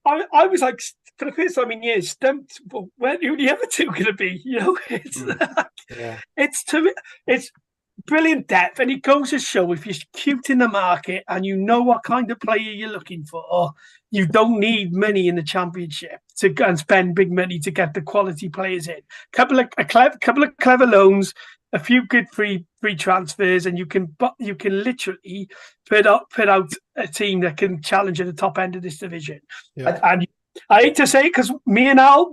I was like, for the first time in years, stumped. Well, who are the other two going to be? You know, it's brilliant depth, and it goes to show if you're cute in the market and you know what kind of player you're looking for, you don't need money in the Championship to go and spend big money to get the quality players in. Couple of clever loans, a few good free transfers, and you can literally put out a team that can challenge at the top end of this division. Yeah. And I hate to say it, because me and Al,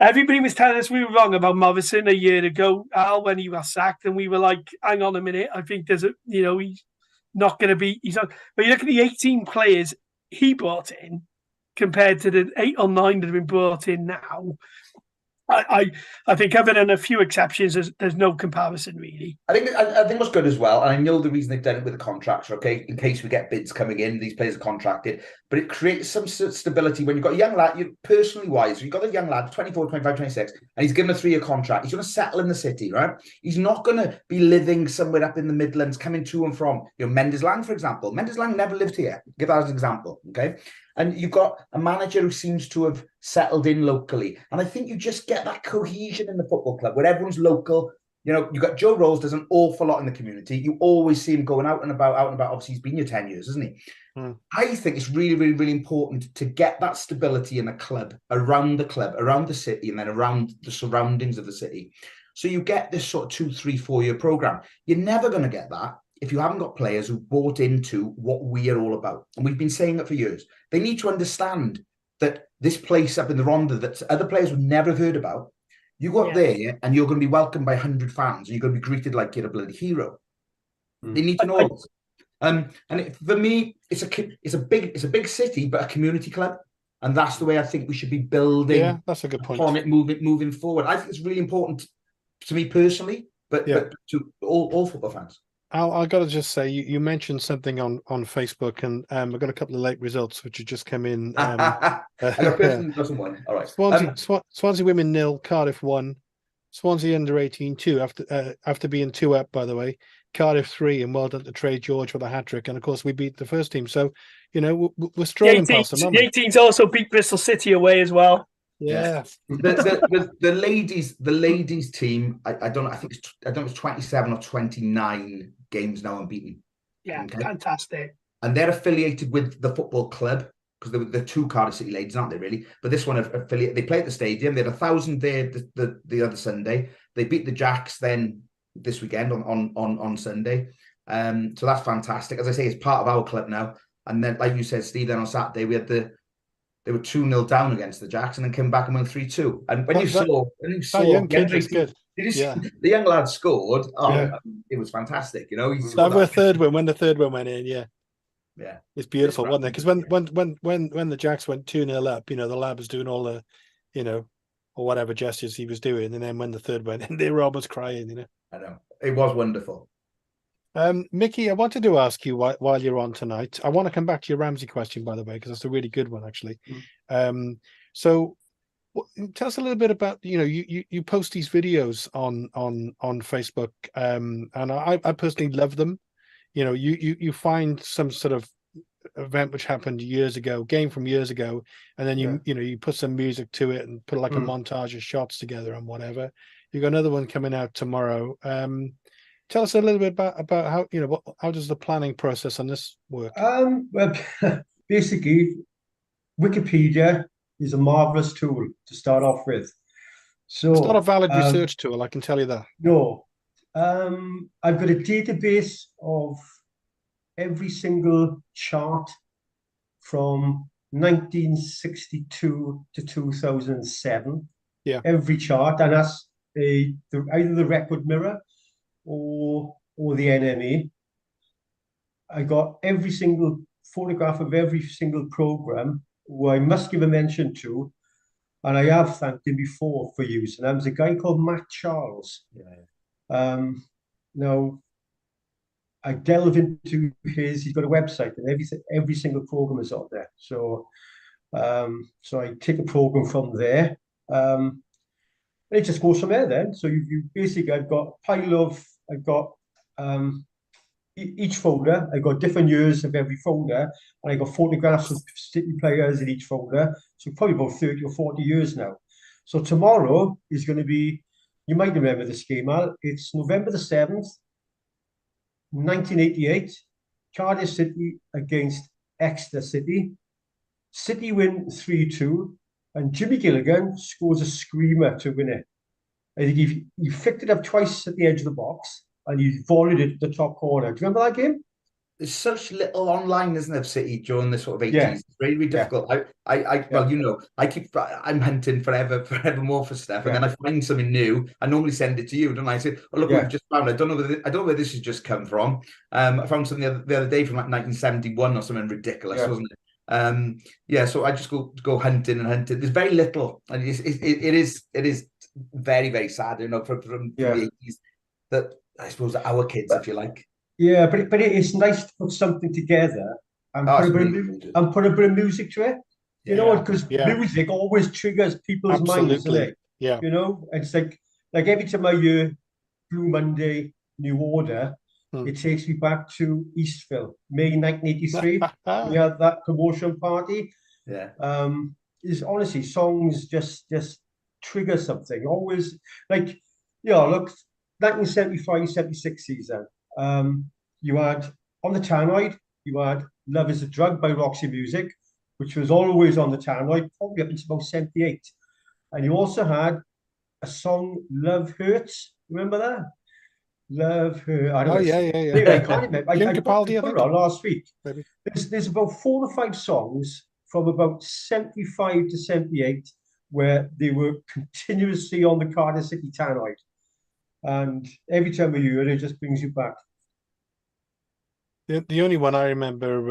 everybody was telling us we were wrong about Morrison a year ago, Al, when he was sacked, and we were like, hang on a minute, I think he's not going to be. But you look at the 18 players he brought in compared to the 8 or 9 that have been brought in now. I think, other than a few exceptions, there's no comparison really. I think what's good as well, and I know the reason they've done it with the contracts, okay, in case we get bids coming in, these players are contracted, but it creates some stability when you've got a young lad, personally wise, you've got a young lad, 24, 25, 26, and he's given a 3-year contract. He's going to settle in the city, right? He's not going to be living somewhere up in the Midlands, coming to and from, Mendes Lang, for example. Mendes Lang never lived here. Give that as an example, okay? And you've got a manager who seems to have settled in locally. And I think you just get that cohesion in the football club where everyone's local. You've got Joe Rolls does an awful lot in the community. You always see him going out and about. Obviously, he's been here 10 years, hasn't he? I think it's really, really, really important to get that stability in the club, around the city, and then around the surroundings of the city. So you get this sort of 2, 3, 4 year program. You're never going to get that if you haven't got players who bought into what we are all about. And we've been saying it for years. They need to understand that this place up in the Rhondda that other players would never have heard about, you go up there and you're going to be welcomed by 100 fans, and you're going to be greeted like you're a bloody hero. They need to know this. For me, it's a big city, but a community club. And that's the way I think we should be building. Yeah, that's a good point. On it moving forward. I think it's really important to me personally, but to all football fans. Al, I got to just say, you mentioned something on Facebook, and I've got a couple of late results which have just come in. I got a person who doesn't win. All right. Swansea women 0, Cardiff 1, Swansea under 18 2 after being 2 up, by the way. Cardiff 3, and well done to Trey George for the hat trick. And of course, we beat the first team, so we're strolling past them. The 18s also beat Bristol City away as well. Yeah. The ladies team, I don't know. I think it's 27 or 29 games now unbeaten. Yeah, okay? Fantastic. And they're affiliated with the football club because they're two Cardiff City ladies, aren't they, really? But this one affiliate, they play at the stadium. They had 1,000 there the other Sunday. They beat the Jacks then this weekend on Sunday. So that's fantastic. As I say, it's part of our club now. And then, like you said, Steve, then on Saturday we had they were 2-0 down against the Jacks and then came back and won 3-2. And when you saw that young kid was good. The young lad scored. It was fantastic. You know, he that was third win when the third one went in. Yeah, it's beautiful, wasn't it? Because when the Jacks went 2-0 up, you know, the lad was doing all the, you know, or whatever gestures he was doing, and then when the third went in, they were almost crying. You know, I know it was wonderful. Mickey, I wanted to ask you while you're on tonight. I want to come back to your Ramsey question, by the way, because that's a really good one, actually. So, tell us a little bit about, you know, you post these videos on Facebook, and I personally love them. You know, you find some sort of event which happened years ago, game from years ago, and then you put some music to it and put like a montage of shots together and whatever. You got another one coming out tomorrow. Tell us a little bit about how, you know, how does the planning process on this work? Well, basically, Wikipedia is a marvelous tool to start off with. So it's not a valid research tool, I can tell you that. No. I've got a database of every single chart from 1962 to 2007. Yeah. Every chart, and that's either the Record Mirror or the NME. I got every single photograph of every single program who I must give a mention to, and I have thanked him before for using them. There's a guy called Matt Charles. Now, I delve into he's got a website, and every single program is on there. So I take a program from there, and it just goes from there then. So you basically, I've got a pile of, each folder, I got different years of every folder, and I got photographs of City players in each folder. So probably about 30 or 40 years now. So tomorrow is going to be, you might remember this game, Al. It's November the 7th, 1988. Cardiff City against Exeter City. City win 3-2, and Jimmy Gilligan scores a screamer to win it. I think he flicked it up twice at the edge of the box, and he volleyed it at the top corner. Do you remember that game? There's such little online, isn't there, City during the sort of 80s? Yeah. It's very, very difficult. Well, you know, I'm hunting forevermore for stuff, and then I find something new. I normally send it to you, don't I? Say, oh look, we've just found. I don't know where this has just come from. I found something the other day from like 1971 or something ridiculous, wasn't it? So I just go hunting and hunting. There's very little, and it is very, very sad, you know, from the 80s that I suppose our kids, if you like. Yeah, but it's nice to put something together and put a bit of music to it. You know, because music always triggers people's minds, doesn't it? Yeah. You know, it's like every time I hear Blue Monday, New Order, it takes me back to Eastville, May 1983. We had that promotion party. Yeah. Is honestly, songs just trigger something. Always, like, look, 1975-76 season. You had on the tannoy, you had Love Is a Drug by Roxy Music, which was always on the tannoy, probably up until about 78. And you also had a song, Love Hurts. Remember that? Love Hurts. I don't know. Anyway, I can't remember. I put it on last week. Maybe. There's about 4 or 5 songs from about 75 to 78 where they were continuously on the Cardiff City tannoy. And every time you hear it, it just brings you back. The only one I remember,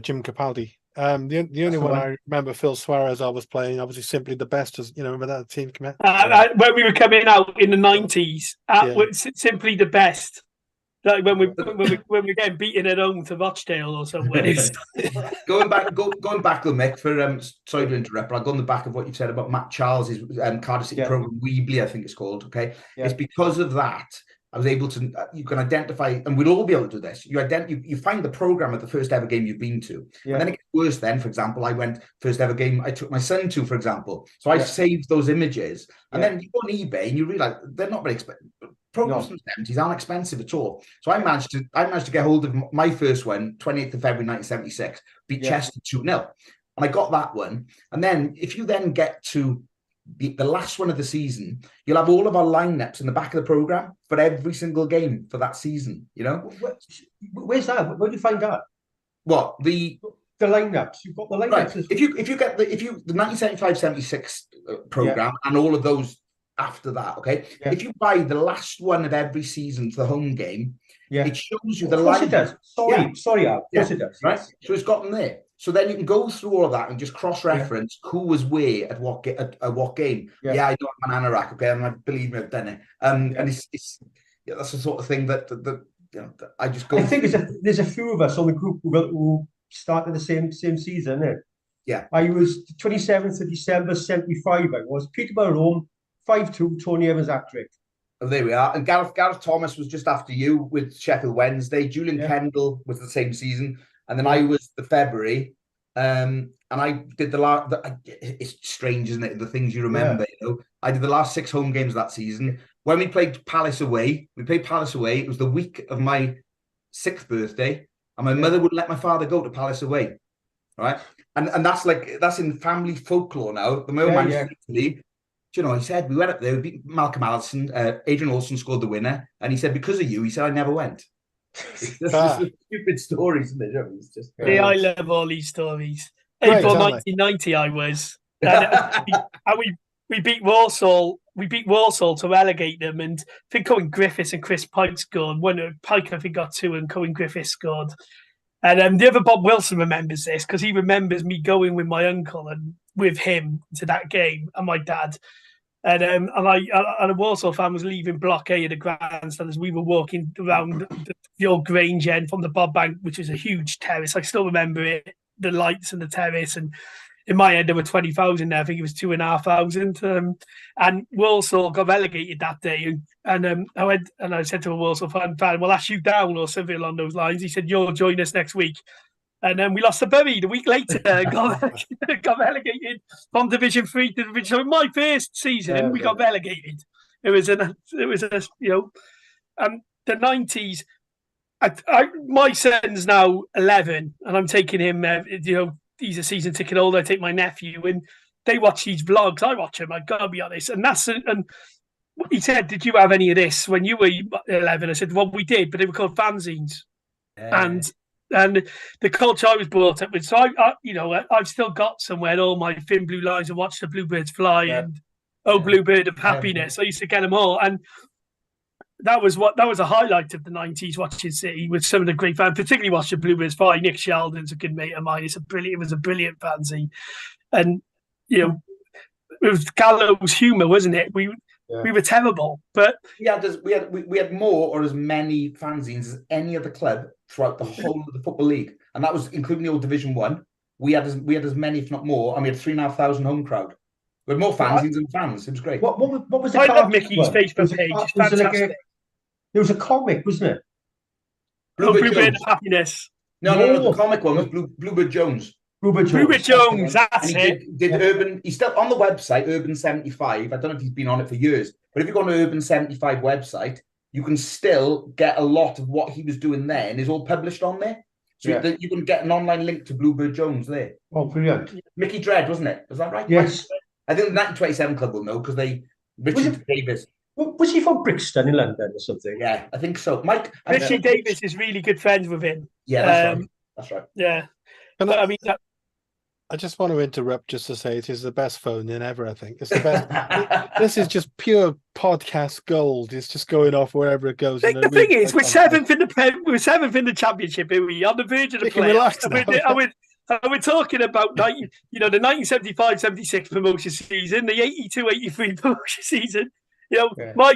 Jim Capaldi. The only one I remember, Phil Suarez, I was playing, obviously Simply the Best, as you know, remember that team come out? When we were coming out in the 90s, Simply the Best. Like when we're getting beaten at home to Rochdale or somewhere. going back, though, Mick, for sorry to interrupt, but I'll go on the back of what you said about Matt Charles's Cardiff City program, Weebly, I think it's called. Okay, it's because of that I was able to. You can identify, and we'll all be able to do this. You find the program at the first ever game you've been to, and then it gets worse. Then, for example, I went first ever game I took my son to, for example. So I saved those images, and then you go on eBay and you realize they're not very expensive. Programs from the 70s aren't expensive at all. So I managed to get hold of my first one, 28th of February 1976, beat Chester 2-0. and I got that one. And then if you then get to the last one of the season, you'll have all of our lineups in the back of the program for every single game for that season. You know, where's that? Where do you find that? What the lineups? You've got the lineups. Right. If you get the 1975-76 program and all of those after that, okay. Yeah. If you buy the last one of every season for the home game, it shows you the line. It does. Sorry, Al. Of course it does. Right. So it's got them there. So then you can go through all of that and just cross-reference who was where at what game. Yeah, I know I'm an anorak, okay, and I believe me, I've done it. And it's that's the sort of thing that I just go. I think there's a few of us on the group who started the same season. Yeah. I was 27th of December 75. I was Peterborough home 5-2. Tony Evans hat-trick. Oh, there we are. And Gareth Thomas was just after you with Sheffield Wednesday. Julian Kendall was the same season. And then I was the February, and I did the last. It's strange, isn't it? The things you remember. You know, I did the last 6 home games that season. When we played Palace away, It was the week of my 6th birthday, and my mother wouldn't let my father go to Palace away, right? And that's in family folklore now. The moment Italy, you know, he said we went up there. We beat Malcolm Allison. Adrian Olsen scored the winner, and he said because of you, he said I never went. It's just stupid stories, isn't it? It's just, I love all these stories. April 1990, I was, and we beat Walsall. We beat Walsall to relegate them, and I think Cohen Griffiths and Chris Pike scored. Pike, I think, got 2, and Cohen Griffiths scored. And the other Bob Wilson remembers this because he remembers me going with my uncle and with him to that game and my dad. And a Walsall fan was leaving Block A of the grandstand as we were walking around the old Grange end from the Bob Bank, which was a huge terrace. I still remember it, the lights and the terrace. And in my head, there were 20,000 there. I think it was 2,500. And Walsall got relegated that day. And I went and I said to a Walsall fan, "Well, that's you down," or something along those lines. He said, "You'll join us next week." And then we lost to Bury the week later. got relegated from Division 3 to Division. So in my first season, we got relegated. It was the 90s. My son's now 11, and I'm taking him. He's a season ticket holder. I take my nephew, and they watch these vlogs. I watch them. I gotta be honest. And he said, "Did you have any of this when you were 11?" I said, "Well, we did, but they were called fanzines." And the culture I was brought up with, so I've still got somewhere all my Thin Blue Lines and Watch the Bluebirds Fly and Bluebird of Happiness. I used to get them all, and that was a highlight of the 90s. Watching City with some of the great fans, particularly Watch the Bluebirds Fly. Nick Sheldon's a good mate of mine. It was a brilliant fanzine, and it was gallows humour, wasn't it? We were terrible, but we had more or as many fanzines as any other club throughout the whole of the Football League, and that was including the old Division 1. We had as many, if not more, and we had 3,500 home crowd. We had more fanzines than fans. It was great. What was the I love Mickey's Facebook page. It's fantastic. There was a comic, wasn't it? Bluebird of Happiness. No. The comic one was Bluebird Jones. Bluebird Jones, that's it. Did Urban? He's still on the website, Urban 75. I don't know if he's been on it for years, but if you go on the Urban 75 website, you can still get a lot of what he was doing there, and it's all published on there. So you can get an online link to Bluebird Jones there. Oh, brilliant! Mickey Dredd, wasn't it? Was that right? Yes. I think the 1927 club will know because Richard Davis. Was he from Brixton in London or something? Yeah, I think so. Mike Richard Davis is really good friends with him. Yeah, that's right. Yeah. I just want to interrupt just to say it is the best phone in ever. I think it's the best. This is just pure podcast gold. It's just going off wherever it goes. The thing is, we're seventh in the championship. Here we are on the verge of the playoffs. We're talking about the 1975-76 promotion season, the 82-83 promotion season. My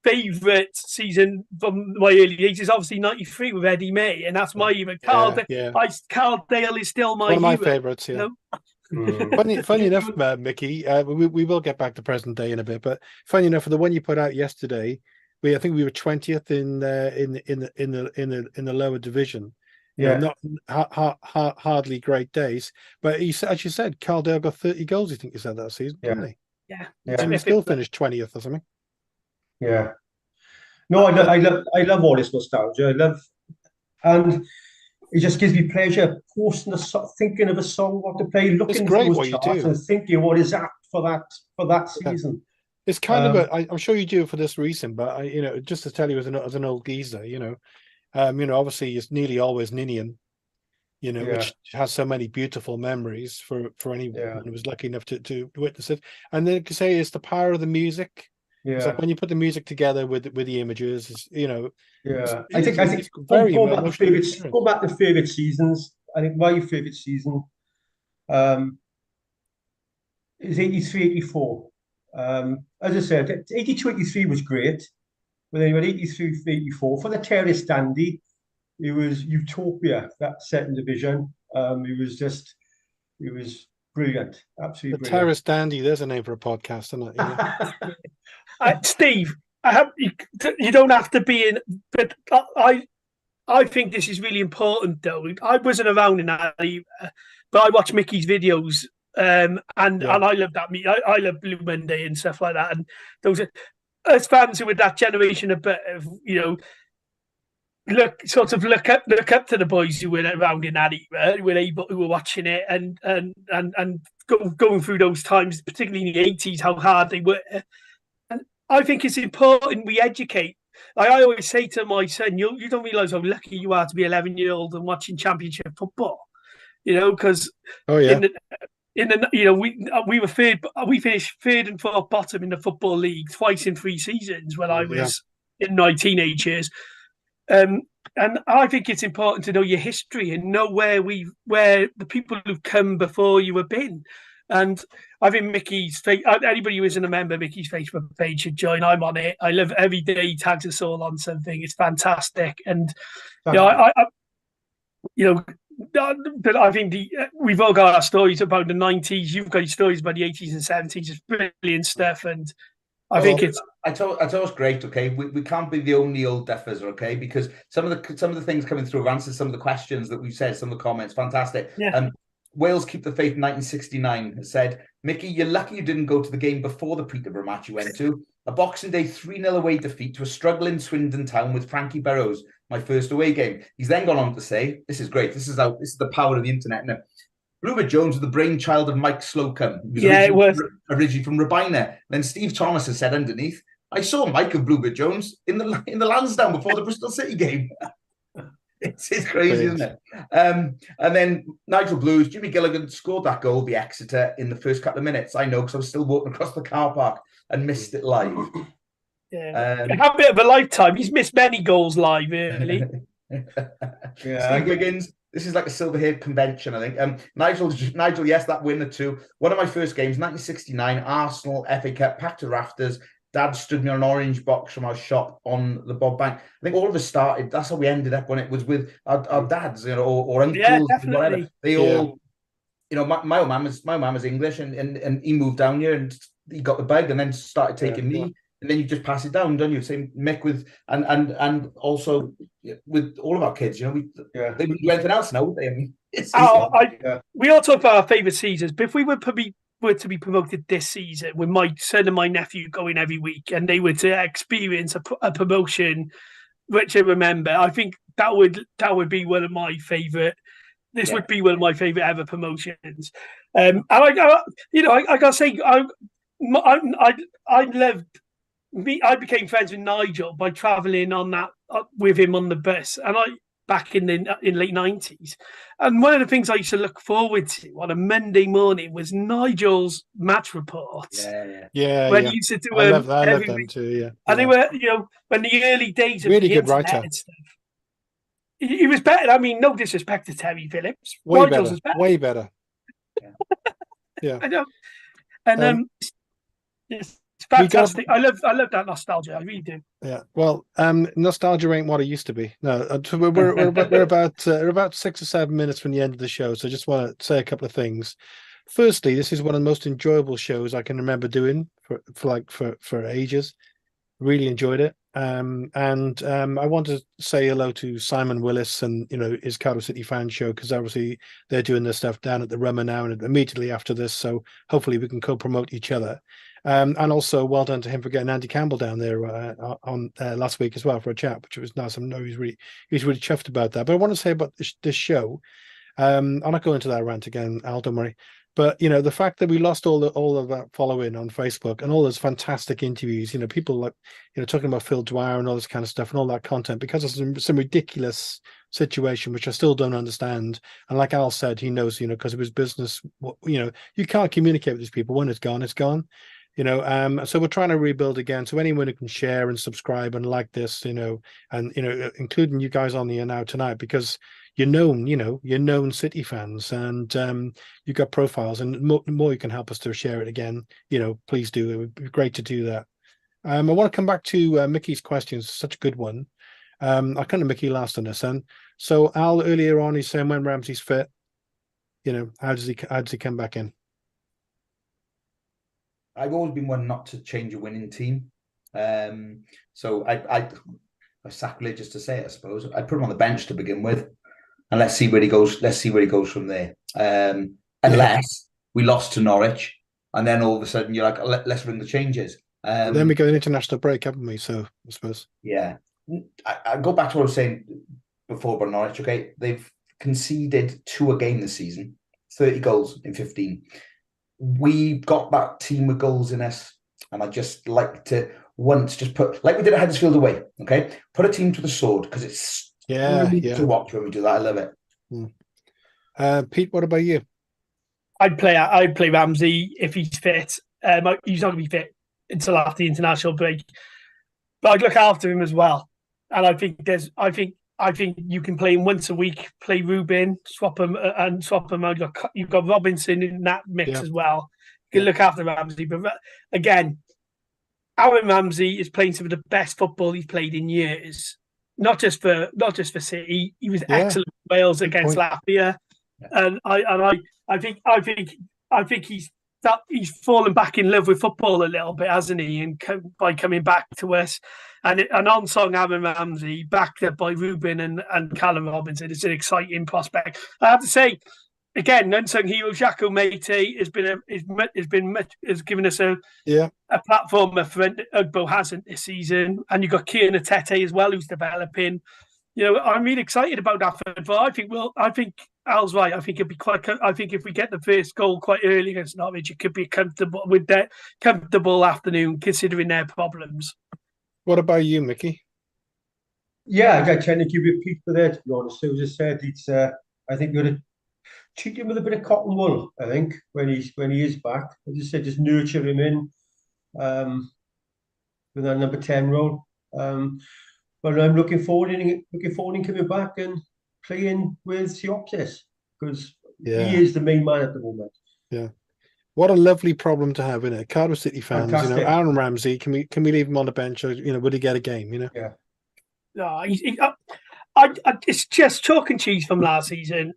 favourite season from my early days is obviously 93 with Eddie May, and that's my hero. Carl Dale is still my one of my hero, favourites. Yeah. Funny enough, Mickey, we will get back to present day in a bit, but funny enough, for the one you put out yesterday, I think we were 20th in the lower division. Not hardly great days, but as you said, Carl Dale got 30 goals. I think you said that season, didn't he? Yeah. And he still finished 20th or something. Yeah. No, I love all this nostalgia. And it just gives me pleasure posting thinking of a song, what to play, looking great through what those you charts do. and thinking what is apt for that Yeah. season. It's kind of I'm sure you do it for this reason, but just to tell you as an old geezer, obviously it's nearly always Ninian, which has so many beautiful memories for anyone who was lucky enough to witness it. And then to say it's the power of the music. It's like when you put the music together with the images, I think it's very go back to favorite seasons. I think my favorite season is 83-84. As I said, 82-83 was great, but then you had 83-84 for the Terrace Dandy. It was utopia, that second division. It was brilliant, absolutely the brilliant. Terrace Dandy. There's a name for a podcast, isn't it? Steve, you don't have to be in, but I think this is really important, though. I wasn't around in that, but I watched Mickey's videos, and I love that. I love Blue Monday and stuff like that. And those are, as fans who were that generation, a bit of look up to the boys who were around in that era, who were watching it and going through those times, particularly in the 80s, how hard they were. And I think it's important we educate. Like I always say to my son, you don't realise how lucky you are to be 11-year-old and watching championship football. Because we finished third and fourth bottom in the football league twice in 3 seasons when I was in my teenage years. And I think it's important to know your history and know where the people who've come before you have been. And I think anybody who isn't a member of Mickey's Facebook page should join. I'm on it. I love every day he tags us all on something. It's fantastic. And but I think we've all got our stories about the 90s. You've got your stories about the 80s and 70s. It's brilliant stuff. And I think I thought it was great. Okay, we can't be the only old duffers. Okay, because some of the things coming through have answered some of the questions that we've said. Some of the comments, fantastic. Yeah. Wales Keep the Faith in 1969 said, Mickey, you're lucky you didn't go to the game before the Peterborough match you went to. A Boxing Day 3-0 away defeat to a struggling Swindon town with Frankie Burrows, my first away game. He's then gone on to say, this is great. This is the power of the internet. Now, Bluebird Jones was the brainchild of Mike Slocum. It was originally from Rabina. Then Steve Thomas has said underneath, I saw Mike of Bluebird Jones in the Lansdowne before the Bristol City game. It's crazy, isn't it? And then Nigel Blues, Jimmy Gilligan scored that goal, the Exeter, in the first couple of minutes. I know because I was still walking across the car park and missed it live. Yeah, a bit of a lifetime. He's missed many goals live, really. Steve Wiggins, this is like a silver-haired convention, I think. Nigel, yes, that winner too. One of my first games, 1969, Arsenal FA Cup, packed to rafters. Dad stood me on an orange box from our shop on the Bob Bank. I think all of us started. That's how we ended up when it was with our dads, or uncles, whatever. They all, my old man was English, and he moved down here and he got the bug, and then started taking me, and then you just pass it down, don't you? Same Mick with and also with all of our kids. They wouldn't do anything else now, would they? I mean, we all talk about our favourite seasons, but if we were to be promoted this season, with my son and my nephew going every week, and they were to experience a promotion, which I remember, I think that would be one of my favourite. This would be one of my favourite ever promotions. And I gotta say, I loved. I became friends with Nigel by travelling on that with him on the bus, and back in late 90s. And one of the things I used to look forward to on a Monday morning was Nigel's match reports. Yeah. When he used to do I love them too, yeah. And they were, when the early days of really the good internet writer. and stuff. He was better. I mean, no disrespect to Terry Phillips. Way Nigel's better. was better. Way better. Yeah. I know. And it's fantastic. I love that nostalgia. I really do. Yeah. Well, nostalgia ain't what it used to be. No, we're about 6 or 7 minutes from the end of the show, so I just want to say a couple of things. Firstly, this is one of the most enjoyable shows I can remember doing for ages. Really enjoyed it. I want to say hello to Simon Willis and his Cardiff City fan show, because obviously they're doing their stuff down at the Rummer now and immediately after this. So hopefully we can co-promote each other. And also well done to him for getting Andy Campbell down there on last week as well for a chat, which was nice. I know he's really chuffed about that. But I want to say about this show. I'm not going into that rant again, Al, don't worry. But the fact that we lost all of that following on Facebook and all those fantastic interviews, people like talking about Phil Dwyer and all this kind of stuff and all that content, because of some ridiculous situation which I still don't understand. And like Al said, he knows, because of his business, you can't communicate with these people. When it's gone, it's gone. So we're trying to rebuild again. So anyone who can share and subscribe and like this, and including you guys on the air now tonight, because you're known City fans, and you've got profiles, and the more you can help us to share it again, please do. It would be great to do that. I want to come back to Mickey's questions. Such a good one. I kind of Mickey last on this, and so Al earlier on, he's saying when Ramsey's fit, how does he come back in? I've always been one not to change a winning team. So I sacrilegious to say, I suppose. I'd put him on the bench to begin with, and let's see where he goes. Let's see where he goes from there. Unless we lost to Norwich, and then all of a sudden you're like, let's bring the changes. Then we go an international break, haven't we? So I suppose. Yeah, I go back to what I was saying before about Norwich. Okay, they've conceded 2 a game this season, 30 goals in 15. We got that team with goals in us, and I just like to once just put, like we did at Huddersfield away, okay? Put a team to the sword, because it's to watch when we do that. I love it. Pete, what about you? I'd play Ramsey if he's fit. He's not going to be fit until after the international break, but I'd look after him as well. And I think you can play him once a week. Play Ruben, swap him out. You've got Robinson in that mix as well. You can look after Ramsey, but again, Aaron Ramsey is playing some of the best football he's played in years. Not just for City. He was excellent in Wales against Latvia, and I think he's fallen back in love with football a little bit, hasn't he? And by coming back to us, and an on-song Aaron Ramsey backed up by Ruben and Callum Robinson, it's an exciting prospect. I have to say, again, unsung hero Jaco Mate has given us a platform a friend Ugbo hasn't this season, and you've got Kieran Atete as well, who's developing. I'm really excited about that. But I think Al's right. I think it'd be quite. I think if we get the first goal quite early against Norwich, it could be comfortable afternoon considering their problems. What about you, Mickey? Yeah, I tend to give you a peek for that. To be honest, as I said, it's. I think you're going to treat him with a bit of cotton wool. I think when he is back, as I said, just nurture him in with that number 10 role. But I'm looking forward to him coming back and playing with Siopsis, because he is the main man at the moment. Yeah. What a lovely problem to have, isn't it? Cardiff City fans, Fantastic. Aaron Ramsey, can we leave him on the bench, or would he get a game? Yeah. No, it's just chalk and cheese from last season.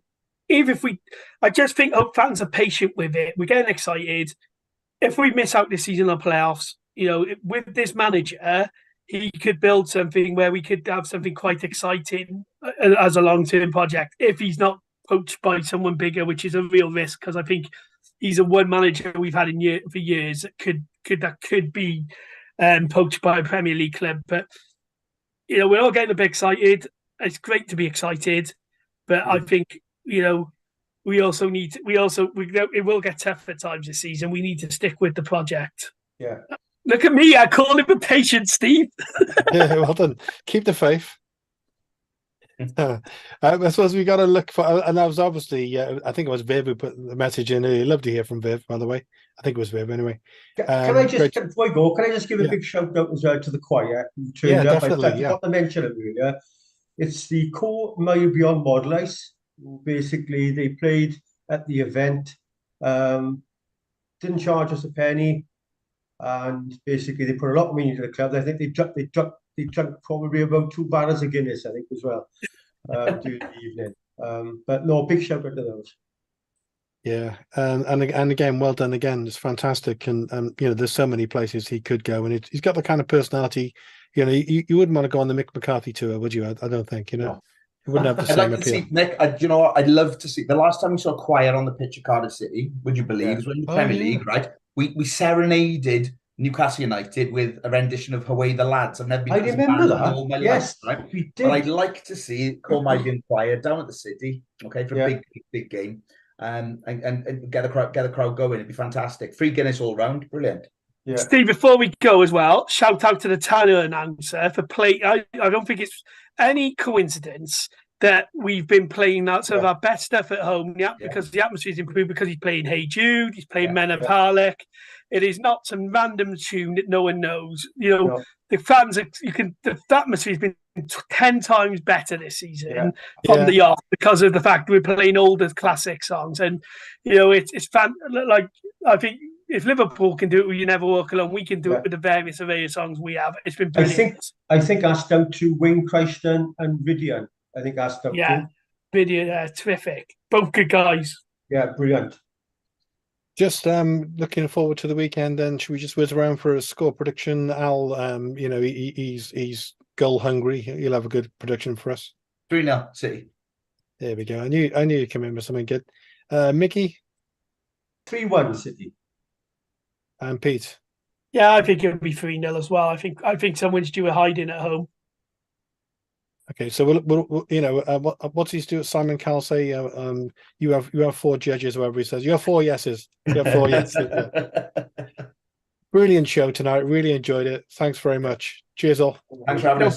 I just think fans are patient with it. We're getting excited. If we miss out this season on playoffs, with this manager, he could build something where we could have something quite exciting as a long-term project. If he's not poached by someone bigger, which is a real risk, because I think he's a one manager we've had for years that could be poached by a Premier League club. But we're all getting a bit excited. It's great to be excited, but I think we also need it will get tough at times this season. We need to stick with the project. Yeah. Look at me! I call him a patient, Steve. Yeah, well done. Keep the faith. I suppose we got to look for, and that was obviously, I think it was Viv who put the message in. I'd love to hear from Viv, by the way. I think it was Viv anyway. Can I just, before I go, can I just give a big shout out as well to the choir who turned up? Definitely, I forgot to mention it earlier. It's the Core Mile Beyond Modelice. Basically, they played at the event, didn't charge us a penny, and basically they put a lot of money into the club. I think they drank probably about 2 barrels of Guinness, I think, as well, during the evening. But no, big shout out to those. Yeah, and again, well done again. It's fantastic, and you know, there's so many places he could go, and he's got the kind of personality. You know, you wouldn't want to go on the Mick McCarthy tour, would you? I don't think. You know, No. it wouldn't have the I'd same like to appeal. see Nick. You know what? I'd love to see the last time we saw choir on the pitch at Cardiff City. Would you believe? Yeah. It was in the Oh, Premier yeah. League, right? We serenaded Newcastle United with a rendition of "Away the Lads." I've never been I to this remember band in that. all my Yes, life, right? we But I'd did. like to see Cormaidian Choir down at the City, okay, for Yeah. a big game, and get the crowd going. It'd be fantastic. Free Guinness all round, brilliant. Yeah. Steve, before we go as well, shout out to the Tanner announcer for play. I don't think it's any coincidence that we've been playing out some of our best stuff at home. Yeah, because the atmosphere's improved, because he's playing Hey Jude, he's playing Men of Harlech. It is not some random tune that no one knows. You know, the fans are, the atmosphere's been 10 times better this season from the off because of the fact we're playing older classic songs. And you know, it's fun. Like, I think if Liverpool can do it with You Never Walk Alone, we can do it with the various array of songs we have. It's been brilliant. I think asked out to Wayne Christian and Vidian. I think asked out to. Vidian, terrific. Both good guys. Yeah, brilliant. Just looking forward to the weekend. Then should we just whiz around for a score prediction? Al, you know, he's goal hungry. He'll have a good prediction for us. 3-0 City. There we go. I knew you'd come in with something good. Mickey? 3-1 City. And Pete? Yeah, I think it'll be 3-0 as well. I think someone's due a hiding at home. Okay, so we'll you know, what's he do? Simon Cowell say, you have 4 judges, whatever he says. You have 4 yeses. You have 4 yeses. Brilliant show tonight. Really enjoyed it. Thanks very much. Cheers all. Thanks for having us.